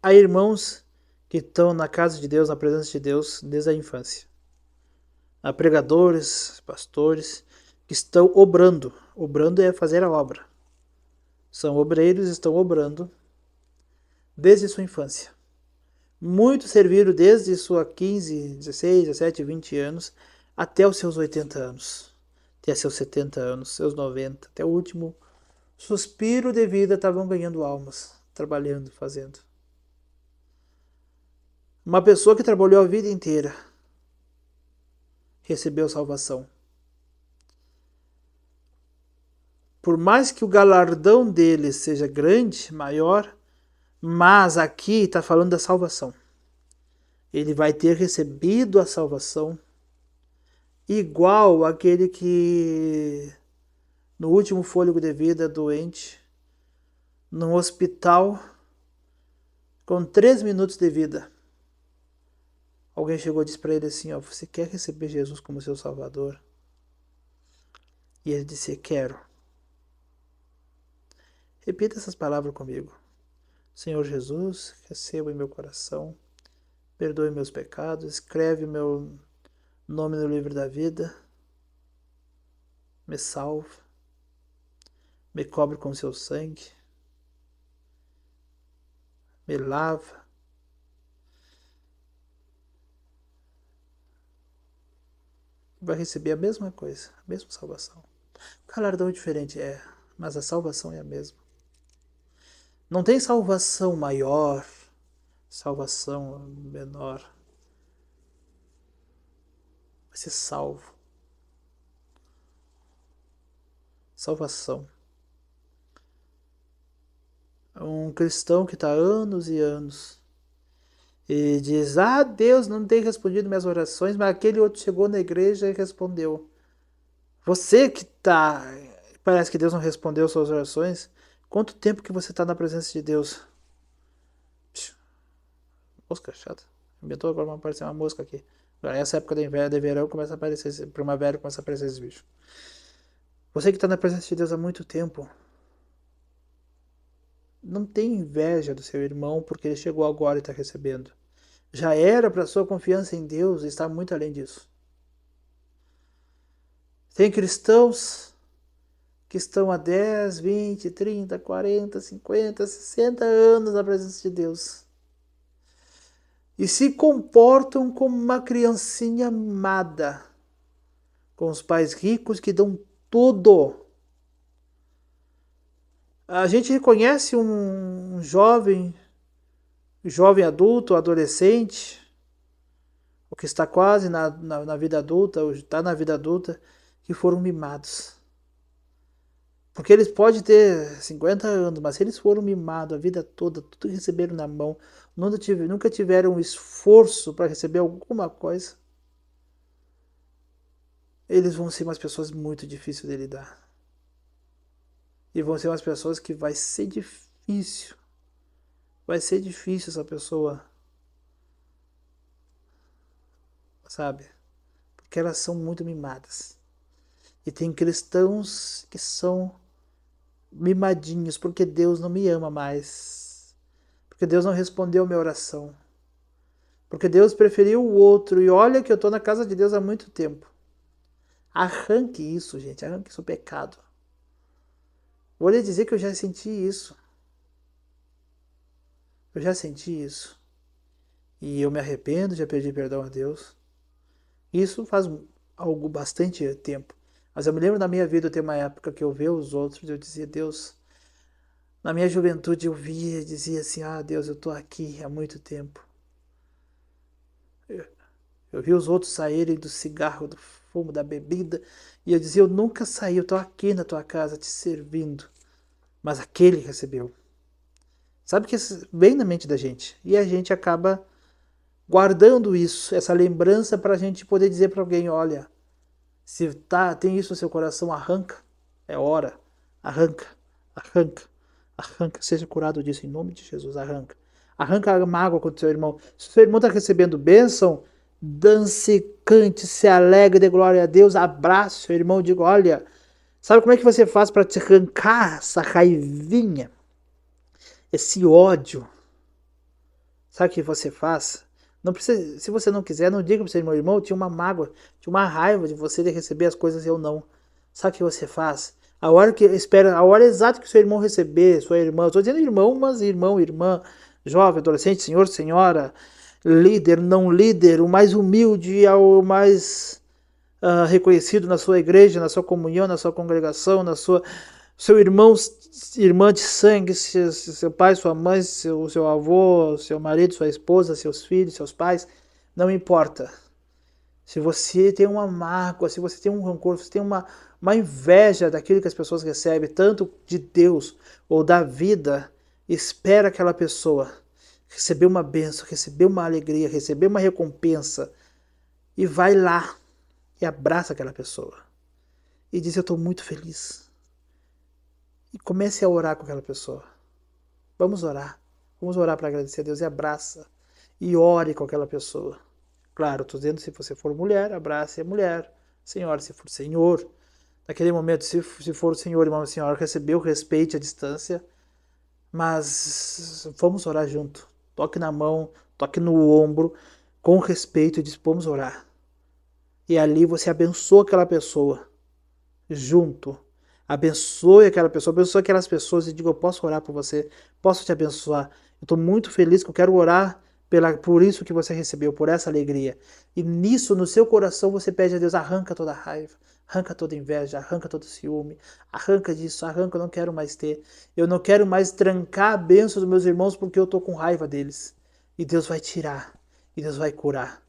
há irmãos que estão na casa de Deus, na presença de Deus, desde a infância. Há pregadores, pastores, que estão obrando. Obrando é fazer a obra. São obreiros, estão obrando desde sua infância. Muitos serviram desde sua 15, 16, 17, 20 anos até os seus 80 anos, até seus 70 anos, seus 90, até o último suspiro de vida estavam ganhando almas, trabalhando, fazendo. Uma pessoa que trabalhou a vida inteira recebeu salvação. Por mais que o galardão dele seja grande, maior, mas aqui está falando da salvação. Ele vai ter recebido a salvação igual aquele que no último fôlego de vida, doente, num hospital, com 3 minutos de vida. Alguém chegou e disse para ele assim, você quer receber Jesus como seu Salvador? E ele disse, quero. Repita essas palavras comigo. Senhor Jesus, receba em meu coração, perdoe meus pecados, escreve meu nome no livro da vida, me salve, me cobre com seu sangue, me lava, vai receber a mesma coisa, a mesma salvação. O galardão é diferente, mas a salvação é a mesma. Não tem salvação maior, salvação menor. Vai ser salvo. Salvação. Um cristão que está anos e anos e diz, Deus não tem respondido minhas orações, mas aquele outro chegou na igreja e respondeu. Você que parece que Deus não respondeu suas orações, quanto tempo que você está na presença de Deus? Mosca chata. Inventou agora uma aparecer uma mosca aqui. Agora, essa época de verão começa a aparecer, primavera começa a aparecer esses bichos. Você que está na presença de Deus há muito tempo, não tem inveja do seu irmão porque ele chegou agora e está recebendo. Já era para sua confiança em Deus e está muito além disso. Tem cristãos que estão há 10, 20, 30, 40, 50, 60 anos na presença de Deus e se comportam como uma criancinha amada, com os pais ricos que dão tudo. A gente reconhece um jovem adulto, adolescente, o que está quase na vida adulta, ou está na vida adulta, que foram mimados. Porque eles podem ter 50 anos, mas se eles foram mimados a vida toda, tudo receberam na mão, nunca tiveram esforço para receber alguma coisa, eles vão ser umas pessoas muito difíceis de lidar. E vão ser umas pessoas que vai ser difícil. Vai ser difícil essa pessoa, sabe? Porque elas são muito mimadas. E tem cristãos que são mimadinhos porque Deus não me ama mais. Porque Deus não respondeu a minha oração. Porque Deus preferiu o outro. E olha que eu estou na casa de Deus há muito tempo. Arranque isso, gente. Arranque isso, pecado. Vou lhe dizer que eu já senti isso. Eu já senti isso. E eu me arrependo, já pedi perdão a Deus. Isso faz algo bastante tempo. Mas eu me lembro da minha vida ter uma época que eu via os outros, eu dizia, Deus, na minha juventude eu via e dizia assim, Deus, eu estou aqui há muito tempo. Eu vi os outros saírem do cigarro, do fumo, da bebida, e eu dizia, eu nunca saí, eu estou aqui na tua casa te servindo. Mas aquele recebeu. Sabe que isso vem na mente da gente. E a gente acaba guardando isso, essa lembrança para a gente poder dizer para alguém, olha, se tem isso no seu coração, arranca, é hora, arranca, arranca, arranca, seja curado disso em nome de Jesus, arranca. Arranca a mágoa com o seu irmão. Se o seu irmão está recebendo bênção, dance, cante, se alegre, dê glória a Deus, abrace o seu irmão, diga, olha, sabe como é que você faz para te arrancar essa raivinha, esse ódio? Sabe o que você faz? Não precisa, se você não quiser, não diga para o seu irmão, eu tinha uma mágoa, tinha uma raiva de você de receber as coisas e eu não. Sabe o que você faz? A hora que espera, a hora exata que o seu irmão receber, sua irmã, estou dizendo irmão, mas irmão, irmã, jovem, adolescente, senhor, senhora, líder, não líder, o mais humilde ao mais reconhecido na sua igreja, na sua comunhão, na sua congregação, na sua seu irmão, irmã de sangue, seu pai, sua mãe, seu avô, seu marido, sua esposa, seus filhos, seus pais, não importa. Se você tem uma mágoa, se você tem um rancor, se você tem uma inveja daquilo que as pessoas recebem, tanto de Deus ou da vida, espera aquela pessoa receber uma bênção, receber uma alegria, receber uma recompensa e vai lá e abraça aquela pessoa e diz, eu estou muito feliz. E comece a orar com aquela pessoa. Vamos orar. Vamos orar para agradecer a Deus e abraça. E ore com aquela pessoa. Claro, estou dizendo, se você for mulher, abrace a mulher. Senhora, se for senhor. Naquele momento, se for o senhor e uma senhora, recebeu, respeite a distância. Mas vamos orar junto. Toque na mão, toque no ombro, com respeito e diz, vamos orar. E ali você abençoa aquela pessoa. Junto. Abençoe aquela pessoa, abençoe aquelas pessoas e diga, eu posso orar por você, posso te abençoar. Eu estou muito feliz que eu quero orar por isso que você recebeu, por essa alegria. E nisso, no seu coração, você pede a Deus, arranca toda a raiva, arranca toda a inveja, arranca todo o ciúme, arranca disso, arranca, eu não quero mais ter. Eu não quero mais trancar a bênção dos meus irmãos porque eu estou com raiva deles. E Deus vai tirar, e Deus vai curar.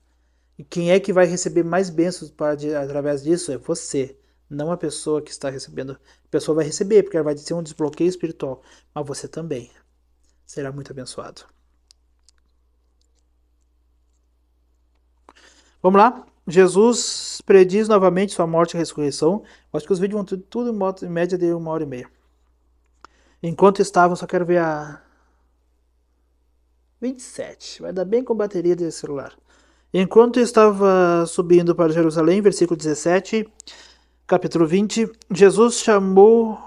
E quem é que vai receber mais bênçãos através disso? É você. Não a pessoa que está recebendo. A pessoa vai receber, porque ela vai ter um desbloqueio espiritual. Mas você também será muito abençoado. Vamos lá? Jesus prediz novamente sua morte e ressurreição. Acho que os vídeos vão ter tudo em média de 1h30. Enquanto estavam, só quero ver a 27. Vai dar bem com bateria de celular. Enquanto estava subindo para Jerusalém, versículo 17... Capítulo 20. Jesus chamou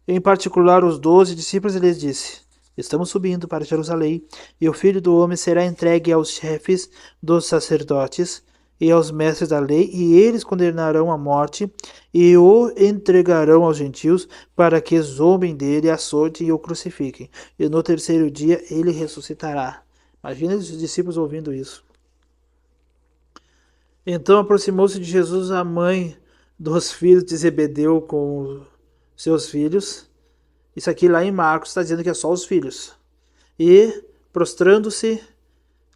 em particular os 12 discípulos e lhes disse: Estamos subindo para Jerusalém, e o Filho do Homem será entregue aos chefes dos sacerdotes e aos mestres da lei, e eles condenarão à morte e o entregarão aos gentios para que zombem dele, açoitem e o crucifiquem. E no terceiro dia ele ressuscitará. Imagina os discípulos ouvindo isso. Então aproximou-se de Jesus a mãe dos filhos de Zebedeu com seus filhos. Isso aqui lá em Marcos está dizendo que é só os filhos. E, prostrando-se,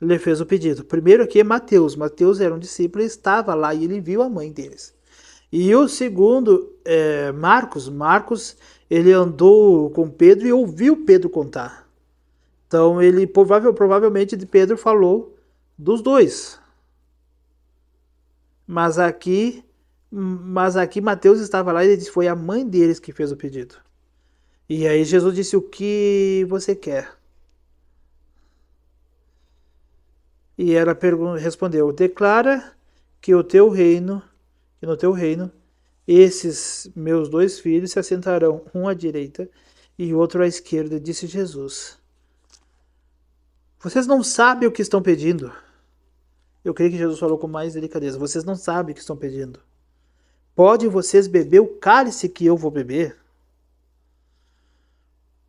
lhe fez o pedido. Primeiro aqui é Mateus. Mateus era um discípulo e estava lá e ele viu a mãe deles. E o segundo é Marcos. Marcos, ele andou com Pedro e ouviu Pedro contar. Então, ele provavelmente de Pedro falou dos dois. Mas aqui Mateus estava lá e ele disse que foi a mãe deles que fez o pedido. E aí Jesus disse: o que você quer? E ela respondeu: declara que no teu reino, esses meus 2 filhos se assentarão, um à direita e outro à esquerda, disse Jesus. Vocês não sabem o que estão pedindo. Eu creio que Jesus falou com mais delicadeza. Vocês não sabem o que estão pedindo. Podem vocês beber o cálice que eu vou beber?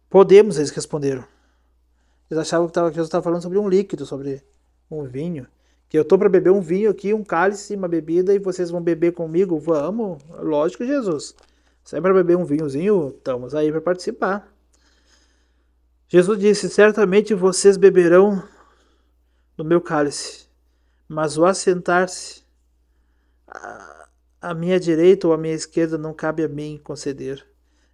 Podemos, eles responderam. Eles achavam que Jesus estava falando sobre um líquido, sobre um vinho. Que eu estou para beber um vinho aqui, um cálice, uma bebida, e vocês vão beber comigo? Vamos. Lógico, Jesus. Sai para beber um vinhozinho? Estamos aí para participar. Jesus disse: certamente vocês beberão do meu cálice, mas o assentar-se à minha direita ou à minha esquerda não cabe a mim conceder.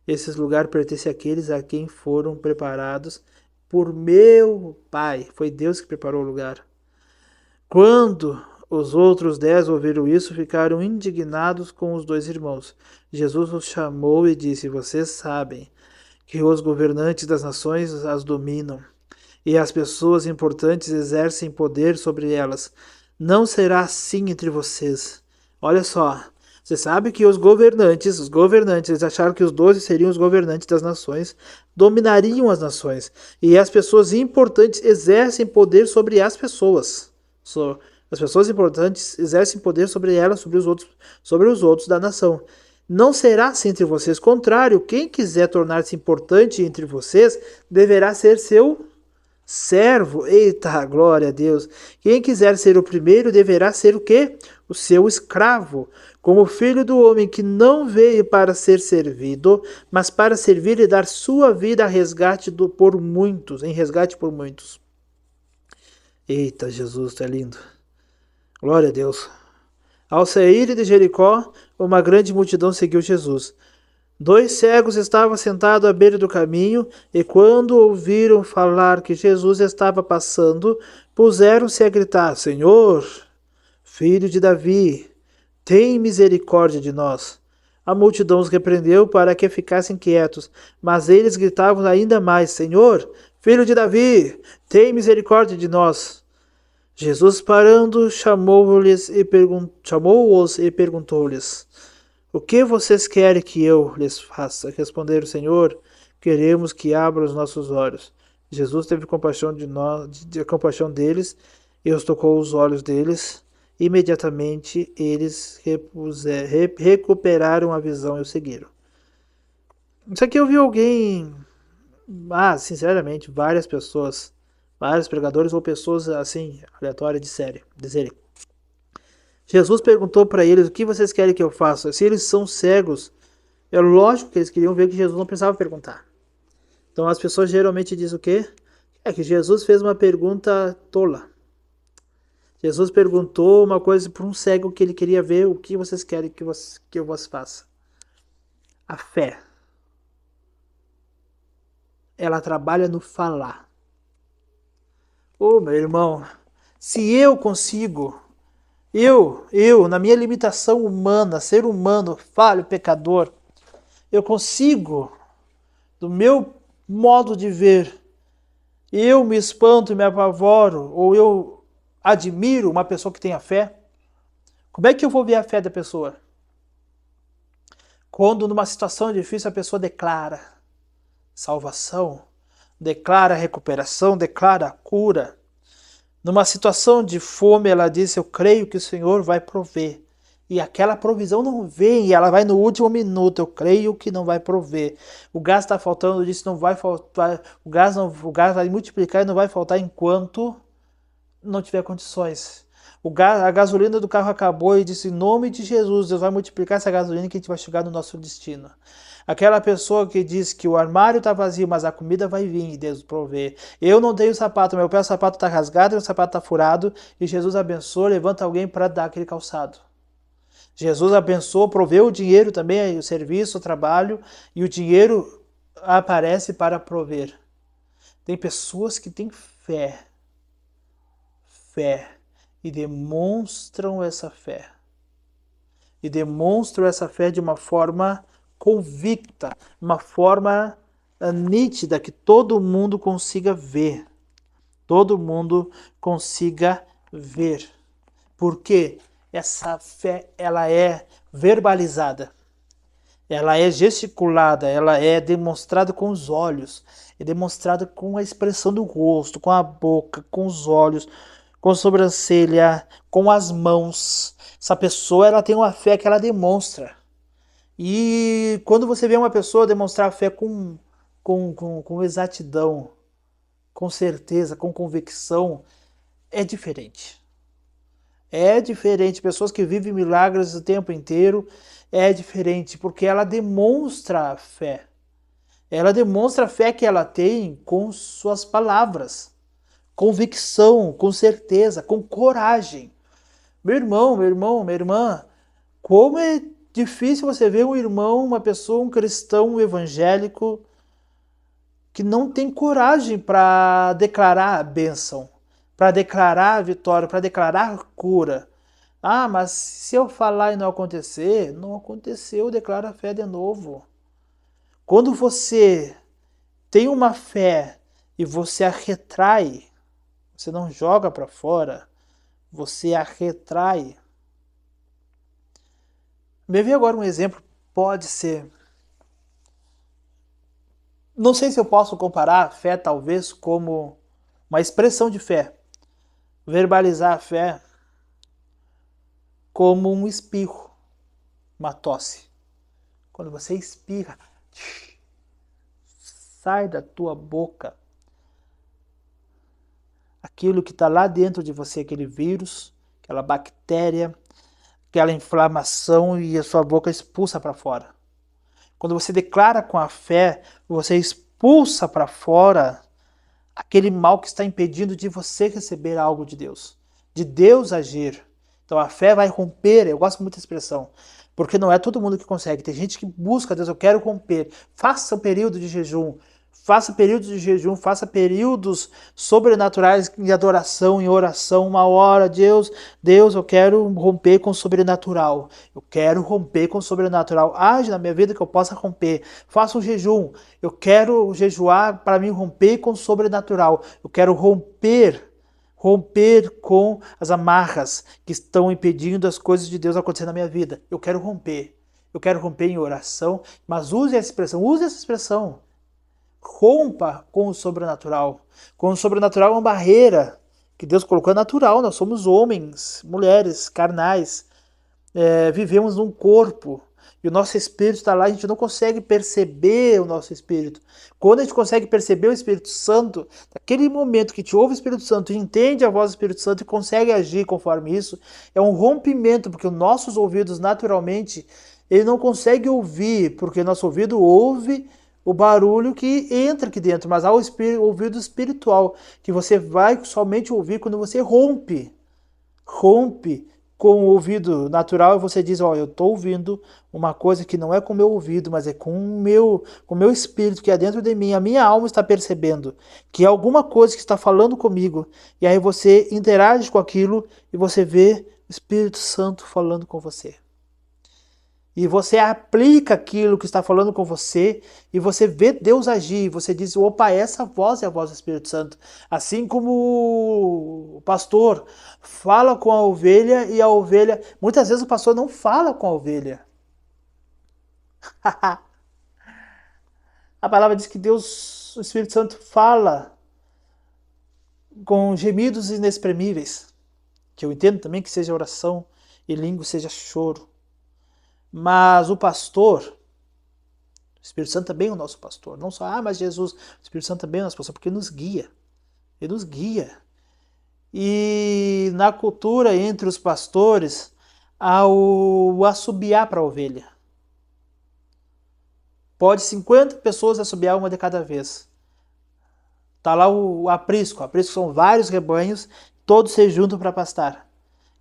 Esses lugares pertencem àqueles a quem foram preparados por meu Pai. Foi Deus que preparou o lugar. Quando os outros 10 ouviram isso, ficaram indignados com os 2 irmãos. Jesus os chamou e disse: vocês sabem que os governantes das nações as dominam e as pessoas importantes exercem poder sobre elas. Não será assim entre vocês. Olha só, você sabe que os governantes, eles acharam que os 12 seriam os governantes das nações, dominariam as nações. E as pessoas importantes exercem poder sobre as pessoas. As pessoas importantes exercem poder sobre elas, sobre os outros da nação. Não será assim entre vocês. Contrário, quem quiser tornar-se importante entre vocês, deverá ser seu servo. Eita, glória a Deus. Quem quiser ser o primeiro, deverá ser o quê? O seu escravo. Como filho do homem que não veio para ser servido, mas para servir e dar sua vida a resgate por muitos, em resgate por muitos. Eita, Jesus, tu é lindo. Glória a Deus. Ao sair de Jericó, uma grande multidão seguiu Jesus. 2 cegos estavam sentados à beira do caminho, e quando ouviram falar que Jesus estava passando, puseram-se a gritar: Senhor, filho de Davi, tem misericórdia de nós. A multidão os repreendeu para que ficassem quietos, mas eles gritavam ainda mais: Senhor, filho de Davi, tem misericórdia de nós. Jesus, parando, chamou-os e perguntou-lhes: o que vocês querem que eu lhes faça? Responderam: Senhor, queremos que abra os nossos olhos. Jesus teve compaixão compaixão deles e os tocou os olhos deles. Imediatamente eles recuperaram a visão e o seguiram. Isso aqui eu vi alguém, sinceramente, várias pessoas, vários pregadores ou pessoas assim, aleatórias dizerem: Jesus perguntou para eles: o que vocês querem que eu faça? Se eles são cegos, é lógico que eles queriam ver que Jesus não precisava perguntar. Então as pessoas geralmente dizem o quê? É que Jesus fez uma pergunta tola. Jesus perguntou uma coisa para um cego que ele queria ver: o que vocês querem que eu vos faça? A fé, ela trabalha no falar. Meu irmão, se eu consigo... Eu, na minha limitação humana, ser humano, falho, pecador, eu consigo, do meu modo de ver, eu me espanto e me apavoro, ou eu admiro uma pessoa que tenha fé. Como é que eu vou ver a fé da pessoa? Quando numa situação difícil a pessoa declara salvação, declara recuperação, declara cura. Numa situação de fome, ela disse: eu creio que o Senhor vai prover. E aquela provisão não vem, e ela vai no último minuto. Eu creio que não vai prover. O gás está faltando, disse: não vai faltar. O gás vai multiplicar e não vai faltar enquanto não tiver condições. A gasolina do carro acabou e disse: em nome de Jesus, Deus vai multiplicar essa gasolina que a gente vai chegar no nosso destino. Aquela pessoa que diz que o armário está vazio, mas a comida vai vir e Deus provê. Eu não tenho sapato, meu pé o sapato está rasgado, meu sapato está furado, e Jesus abençoa, levanta alguém para dar aquele calçado. Jesus abençoa, proveu o dinheiro também, o serviço, o trabalho, e o dinheiro aparece para prover. Tem pessoas que têm fé, e demonstram essa fé. E demonstram essa fé de uma forma convicta, uma forma nítida, que todo mundo consiga ver. Todo mundo consiga ver. Porque essa fé, ela é verbalizada. Ela é gesticulada, ela é demonstrada com os olhos, é demonstrada com a expressão do rosto, com a boca, com os olhos, com a sobrancelha, com as mãos. Essa pessoa, ela tem uma fé que ela demonstra. E quando você vê uma pessoa demonstrar fé com exatidão, com certeza, com convicção, é diferente. É diferente. Pessoas que vivem milagres o tempo inteiro, é diferente, porque ela demonstra a fé. Ela demonstra a fé que ela tem com suas palavras. Convicção, com certeza, com coragem. Meu irmão, minha irmã, como é difícil você ver um irmão, uma pessoa, um cristão, um evangélico que não tem coragem para declarar a bênção, para declarar a vitória, para declarar a cura. Ah, mas se eu falar e não acontecer, não aconteceu, declara a fé de novo. Quando você tem uma fé e você a retrai, você não joga para fora, você a retrai. Me veio agora um exemplo, pode ser. Não sei se eu posso comparar a fé talvez como uma expressão de fé. Verbalizar a fé como um espirro, uma tosse. Quando você espirra, sai da tua boca aquilo que está lá dentro de você, aquele vírus, aquela bactéria, aquela inflamação, e a sua boca expulsa para fora. Quando você declara com a fé, você expulsa para fora aquele mal que está impedindo de você receber algo de Deus agir. Então a fé vai romper, eu gosto muito da expressão, porque não é todo mundo que consegue. Tem gente que busca Deus, eu quero romper. Faça um período de jejum, faça períodos sobrenaturais de adoração, em oração, uma hora. Deus, eu quero romper com o sobrenatural. Eu quero romper com o sobrenatural. Age na minha vida que eu possa romper. Faça um jejum. Eu quero jejuar para mim romper com o sobrenatural. Eu quero romper com as amarras que estão impedindo as coisas de Deus acontecer na minha vida. Eu quero romper. Eu quero romper em oração, mas use essa expressão. Rompa com o sobrenatural. Com o sobrenatural é uma barreira que Deus colocou, é natural. Nós somos homens, mulheres, carnais. Vivemos num corpo. E o nosso espírito está lá, a gente não consegue perceber o nosso espírito. Quando a gente consegue perceber o Espírito Santo, naquele momento que te ouve o Espírito Santo, entende a voz do Espírito Santo e consegue agir conforme isso, é um rompimento, porque os nossos ouvidos, naturalmente, ele não consegue ouvir, porque nosso ouvido ouve o barulho que entra aqui dentro, mas há o ouvido espiritual, que você vai somente ouvir quando você rompe com o ouvido natural, e você diz: ó, eu estou ouvindo uma coisa que não é com o meu ouvido, mas é com o meu espírito que é dentro de mim, a minha alma está percebendo que é alguma coisa que está falando comigo, e aí você interage com aquilo e você vê o Espírito Santo falando com você. E você aplica aquilo que está falando com você e você vê Deus agir. Você diz: opa, essa voz é a voz do Espírito Santo. Assim como o pastor fala com a ovelha e a ovelha... Muitas vezes o pastor não fala com a ovelha. A palavra diz que Deus, o Espírito Santo, fala com gemidos inexprimíveis, que eu entendo também que seja oração e língua seja choro. Mas o pastor, o Espírito Santo também é o nosso pastor. Não só, mas Jesus, o Espírito Santo também é o nosso pastor, porque ele nos guia. Ele nos guia. E na cultura entre os pastores, há o assobiar para a ovelha. Pode 50 pessoas assobiar uma de cada vez. Tá lá o aprisco. Aprisco são vários rebanhos, todos se juntam para pastar.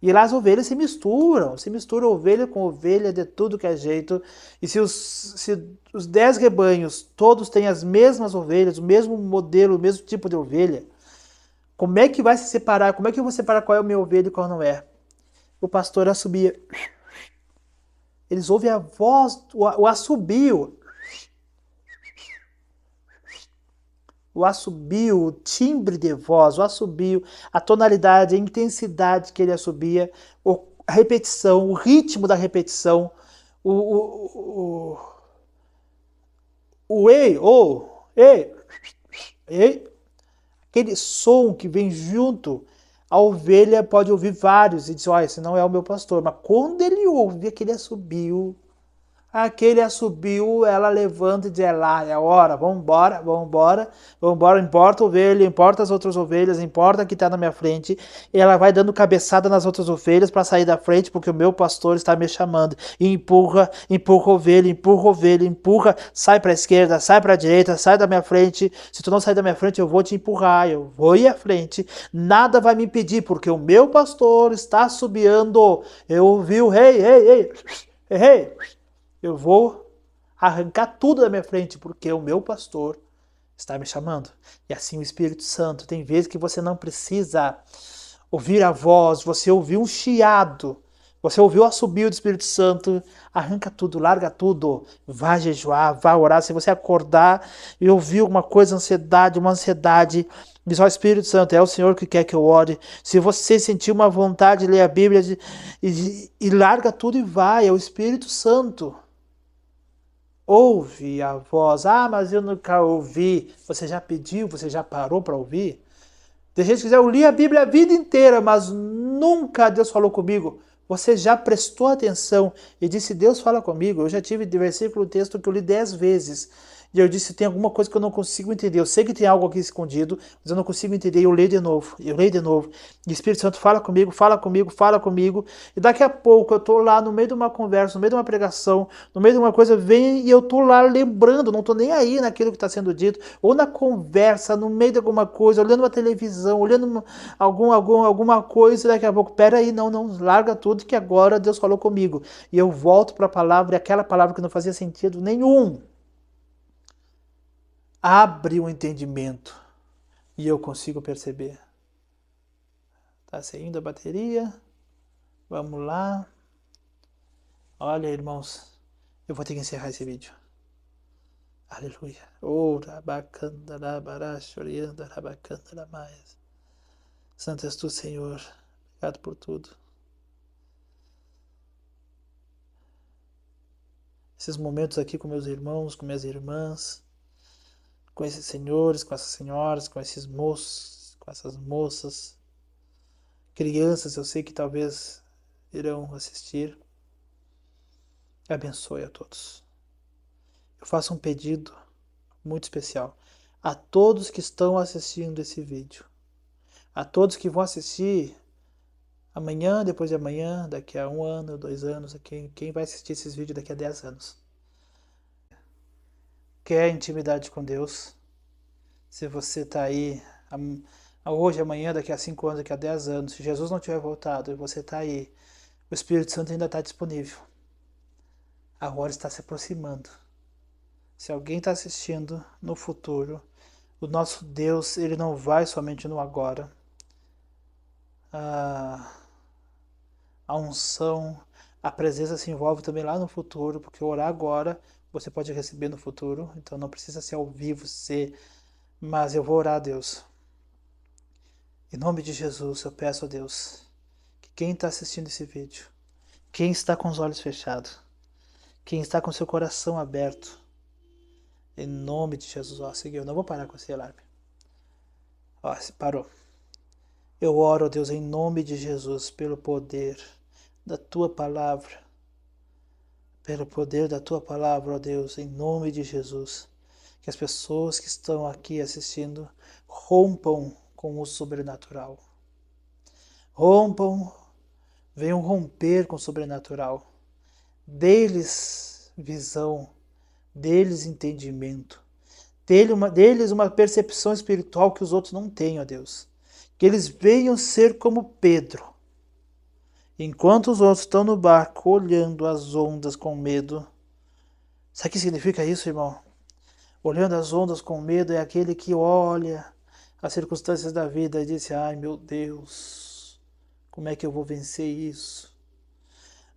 E lá as ovelhas se mistura ovelha com ovelha de tudo que é jeito. E se os 10 rebanhos todos têm as mesmas ovelhas, o mesmo modelo, o mesmo tipo de ovelha, como é que vai se separar? Como é que eu vou separar qual é o meu ovelha e qual não é? O pastor assobia. Eles ouvem a voz, o assobio. O assobio, o timbre de voz, o assobio, a tonalidade, a intensidade que ele assobia, a repetição, o ritmo da repetição, o, o, o ei, ou, ei, aquele som que vem junto. A ovelha pode ouvir vários e dizer, olha, esse não é o meu pastor. Mas quando ele ouve aquele assobio, ela levanta e diz, é lá, é a hora, vamos embora, importa a ovelha, importa as outras ovelhas, importa que está na minha frente. E ela vai dando cabeçada nas outras ovelhas para sair da frente, porque o meu pastor está me chamando. E empurra, empurra, sai para a esquerda, sai para a direita, sai da minha frente. Se tu não sair da minha frente, eu vou te empurrar, eu vou ir à frente. Nada vai me impedir, porque o meu pastor está assobiando. Eu ouvi o rei, ei. Eu vou arrancar tudo da minha frente, porque o meu pastor está me chamando. E assim o Espírito Santo, tem vezes que você não precisa ouvir a voz, você ouviu um chiado, você ouviu o assobio do Espírito Santo, arranca tudo, larga tudo, vá jejuar, vá orar. Se você acordar e ouvir alguma coisa, uma ansiedade, diz, ó Espírito Santo, é o Senhor que quer que eu ore. Se você sentir uma vontade de ler a Bíblia e larga tudo e vai, é o Espírito Santo. Ouve a voz. Ah, mas eu nunca ouvi. Você já pediu? Você já parou para ouvir? Tem gente que diz, eu li a Bíblia a vida inteira, mas nunca Deus falou comigo. Você já prestou atenção e disse, Deus fala comigo. Eu já tive de versículo texto que eu li 10 vezes. E eu disse, tem alguma coisa que eu não consigo entender. Eu sei que tem algo aqui escondido, mas eu não consigo entender. E eu leio de novo, E o Espírito Santo fala comigo, fala comigo, fala comigo. E daqui a pouco eu estou lá no meio de uma conversa, no meio de uma pregação, no meio de uma coisa, vem e eu estou lá lembrando, não estou nem aí naquilo que está sendo dito. Ou na conversa, no meio de alguma coisa, olhando uma televisão, olhando alguma coisa, e daqui a pouco, peraí, não, larga tudo que agora Deus falou comigo. E eu volto para a palavra, e aquela palavra que não fazia sentido nenhum abre o entendimento e eu consigo perceber. Tá saindo a bateria. Vamos lá. Olha, irmãos, eu vou ter que encerrar esse vídeo. Aleluia. Santo és tu, Senhor. Obrigado por tudo. Esses momentos aqui com meus irmãos, com minhas irmãs, com esses senhores, com essas senhoras, com esses moços, com essas moças, crianças, eu sei que talvez irão assistir. Abençoe a todos. Eu faço um pedido muito especial a todos que estão assistindo esse vídeo, a todos que vão assistir amanhã, depois de amanhã, daqui a 1 ano, 2 anos, quem vai assistir esses vídeos daqui a 10 anos. Quer intimidade com Deus? Se você está aí hoje, amanhã, daqui a 5 anos, daqui a 10 anos, se Jesus não tiver voltado e você está aí, o Espírito Santo ainda está disponível. A hora está se aproximando. Se alguém está assistindo no futuro, o nosso Deus, ele não vai somente no agora. A unção, a presença se envolve também lá no futuro, porque orar agora você pode receber no futuro, então não precisa ser ao vivo, mas eu vou orar a Deus. Em nome de Jesus, eu peço a Deus que quem está assistindo esse vídeo, quem está com os olhos fechados, Quem está com seu coração aberto, em nome de Jesus, ó, seguiu. Não vou parar com esse alarme. Ó, parou. Eu oro, ó Deus, em nome de Jesus, pelo poder da tua palavra. Pelo poder da tua palavra, ó Deus, em nome de Jesus. Que as pessoas que estão aqui assistindo rompam com o sobrenatural. Rompam, venham romper com o sobrenatural. Dê-lhes visão, dê-lhes entendimento, dê-lhes uma percepção espiritual que os outros não têm, ó Deus. Que eles venham ser como Pedro. Enquanto os outros estão no barco olhando as ondas com medo. Sabe o que significa isso, irmão? Olhando as ondas com medo é aquele que olha as circunstâncias da vida e diz: ai meu Deus, como é que eu vou vencer isso?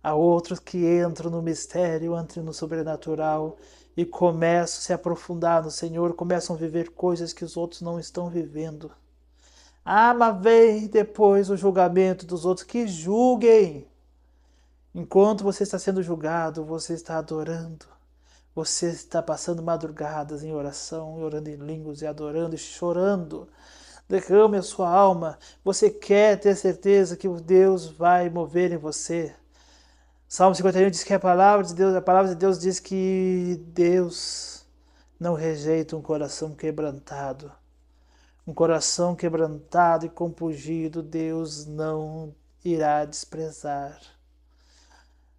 Há outros que entram no mistério, entram no sobrenatural e começam a se aprofundar no Senhor, começam a viver coisas que os outros não estão vivendo. Ah, mas vem depois o julgamento dos outros, que julguem. Enquanto você está sendo julgado, você está adorando. Você está passando madrugadas em oração, orando em línguas e adorando e chorando. Derrame a sua alma. Você quer ter certeza que Deus vai mover em você. Salmo 51 diz que a palavra de Deus diz que Deus não rejeita um coração quebrantado. Um coração quebrantado e compungido, Deus não irá desprezar.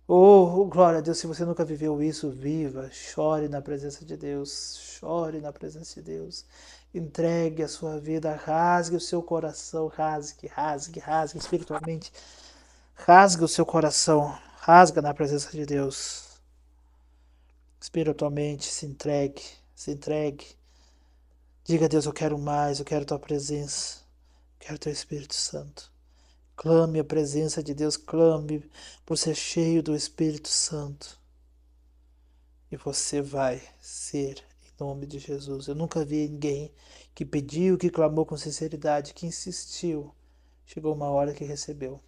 Oh, glória a Deus, se você nunca viveu isso, viva, chore na presença de Deus, chore na presença de Deus. Entregue a sua vida, rasgue o seu coração, rasgue espiritualmente. Rasgue o seu coração, rasga na presença de Deus. Espiritualmente, se entregue, se entregue. Diga a Deus, eu quero mais, eu quero tua presença, eu quero teu Espírito Santo. Clame a presença de Deus, clame por ser cheio do Espírito Santo. E você vai ser, em nome de Jesus. Eu nunca vi ninguém que pediu, que clamou com sinceridade, que insistiu. Chegou uma hora que recebeu.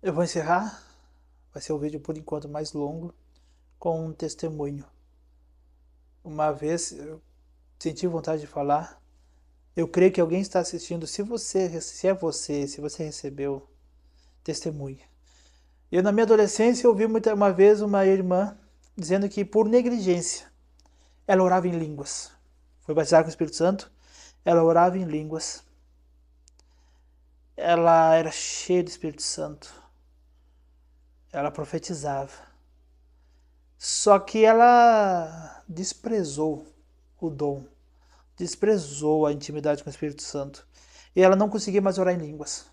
Eu vou encerrar, vai ser o vídeo por enquanto mais longo, com um testemunho. Uma vez eu senti vontade de falar. Eu creio que alguém está assistindo. Se você recebeu, testemunha. Eu na minha adolescência ouvi uma vez uma irmã dizendo que por negligência ela orava em línguas. Foi batizada com o Espírito Santo, ela orava em línguas. Ela era cheia do Espírito Santo. Ela profetizava. Só que ela desprezou o dom, desprezou a intimidade com o Espírito Santo. E ela não conseguia mais orar em línguas.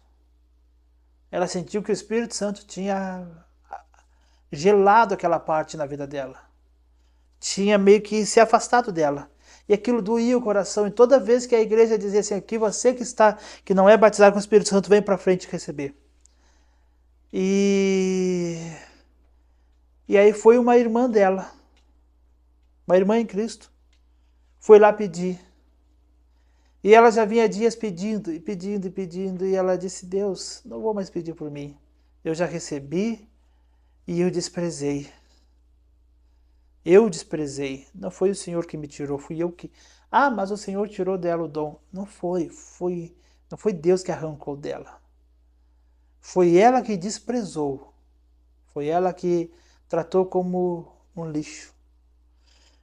Ela sentiu que o Espírito Santo tinha gelado aquela parte na vida dela. Tinha meio que se afastado dela. E aquilo doía o coração. E toda vez que a igreja dizia assim, aqui você que não é batizado com o Espírito Santo, vem para frente receber. E aí foi uma irmã dela, uma irmã em Cristo, foi lá pedir. E ela já vinha dias pedindo, e ela disse, Deus, não vou mais pedir por mim. Eu já recebi e eu desprezei. Eu desprezei. Não foi o Senhor que me tirou, fui eu que... Ah, mas o Senhor tirou dela o dom. Não foi Deus que arrancou dela. Foi ela que desprezou. Foi ela que tratou como um lixo.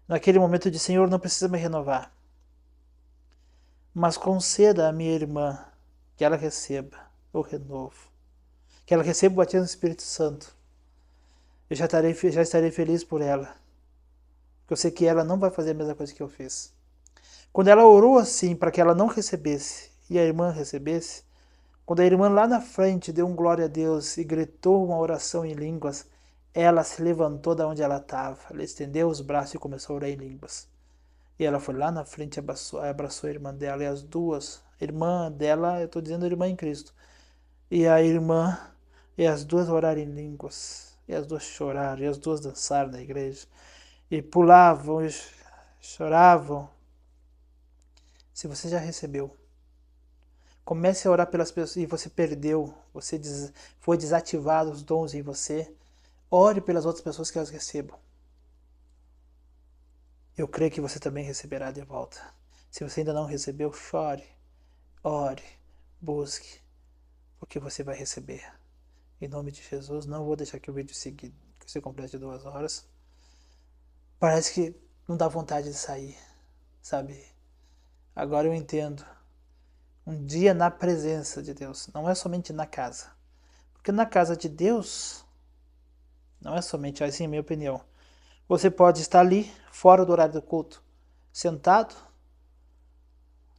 Naquele momento eu disse, Senhor, não precisa me renovar. Mas conceda à minha irmã que ela receba o renovo. Que ela receba o batismo do Espírito Santo. Eu já estarei feliz por ela. Porque eu sei que ela não vai fazer a mesma coisa que eu fiz. Quando ela orou assim para que ela não recebesse e a irmã recebesse, quando a irmã lá na frente deu um glória a Deus e gritou uma oração em línguas, ela se levantou da onde ela estava, ela estendeu os braços e começou a orar em línguas. E ela foi lá na frente e abraçou a irmã dela, e as duas, a irmã dela, eu estou dizendo irmã em Cristo, e a irmã, e as duas oraram em línguas, e as duas choraram, e as duas dançaram na igreja, e pulavam, e choravam. Se você já recebeu, comece a orar pelas pessoas e você perdeu, foi desativado os dons em você. ore pelas outras pessoas que elas recebam. Eu creio que você também receberá de volta. Se você ainda não recebeu, chore, ore, busque, porque você vai receber. Em nome de Jesus, não vou deixar que o vídeo se complete 2 horas. Parece que não dá vontade de sair, sabe? Agora eu entendo. Um dia na presença de Deus, não é somente na casa. Porque na casa de Deus, não é somente assim, minha opinião. Você pode estar ali, fora do horário do culto, sentado,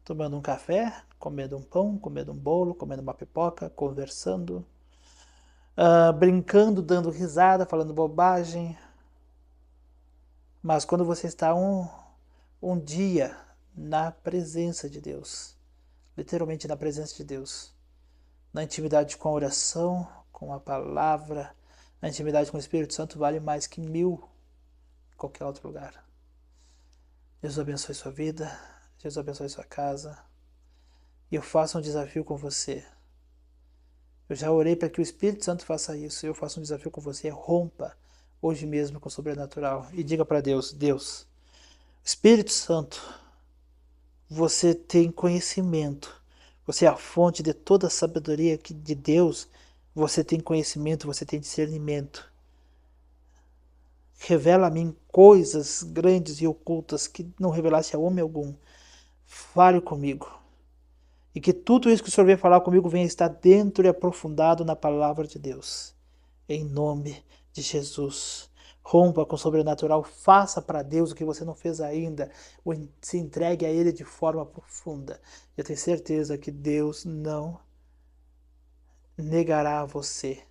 tomando um café, comendo um pão, comendo um bolo, comendo uma pipoca, conversando, brincando, dando risada, falando bobagem. Mas quando você está um dia na presença de Deus, literalmente na presença de Deus, na intimidade com a oração, com a palavra, na intimidade com o Espírito Santo, vale mais que 1000 em qualquer outro lugar. Deus abençoe sua vida, Deus abençoe sua casa. E eu faço um desafio com você. Eu já orei para que o Espírito Santo faça isso. Eu faço um desafio com você. Rompa hoje mesmo com o sobrenatural. E diga para Deus, Deus, Espírito Santo, você tem conhecimento. Você é a fonte de toda a sabedoria de Deus. Você tem conhecimento, você tem discernimento. Revela a mim coisas grandes e ocultas que não revelasse a homem algum. Fale comigo. E que tudo isso que o Senhor vem falar comigo venha estar dentro e aprofundado na palavra de Deus. Em nome de Jesus. Rompa com o sobrenatural. Faça para Deus o que você não fez ainda. Se entregue a Ele de forma profunda. Eu tenho certeza que Deus não negará a você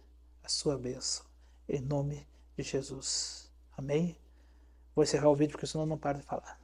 a sua bênção. Em nome de Jesus. Amém? Vou encerrar o vídeo porque senão eu não paro de falar.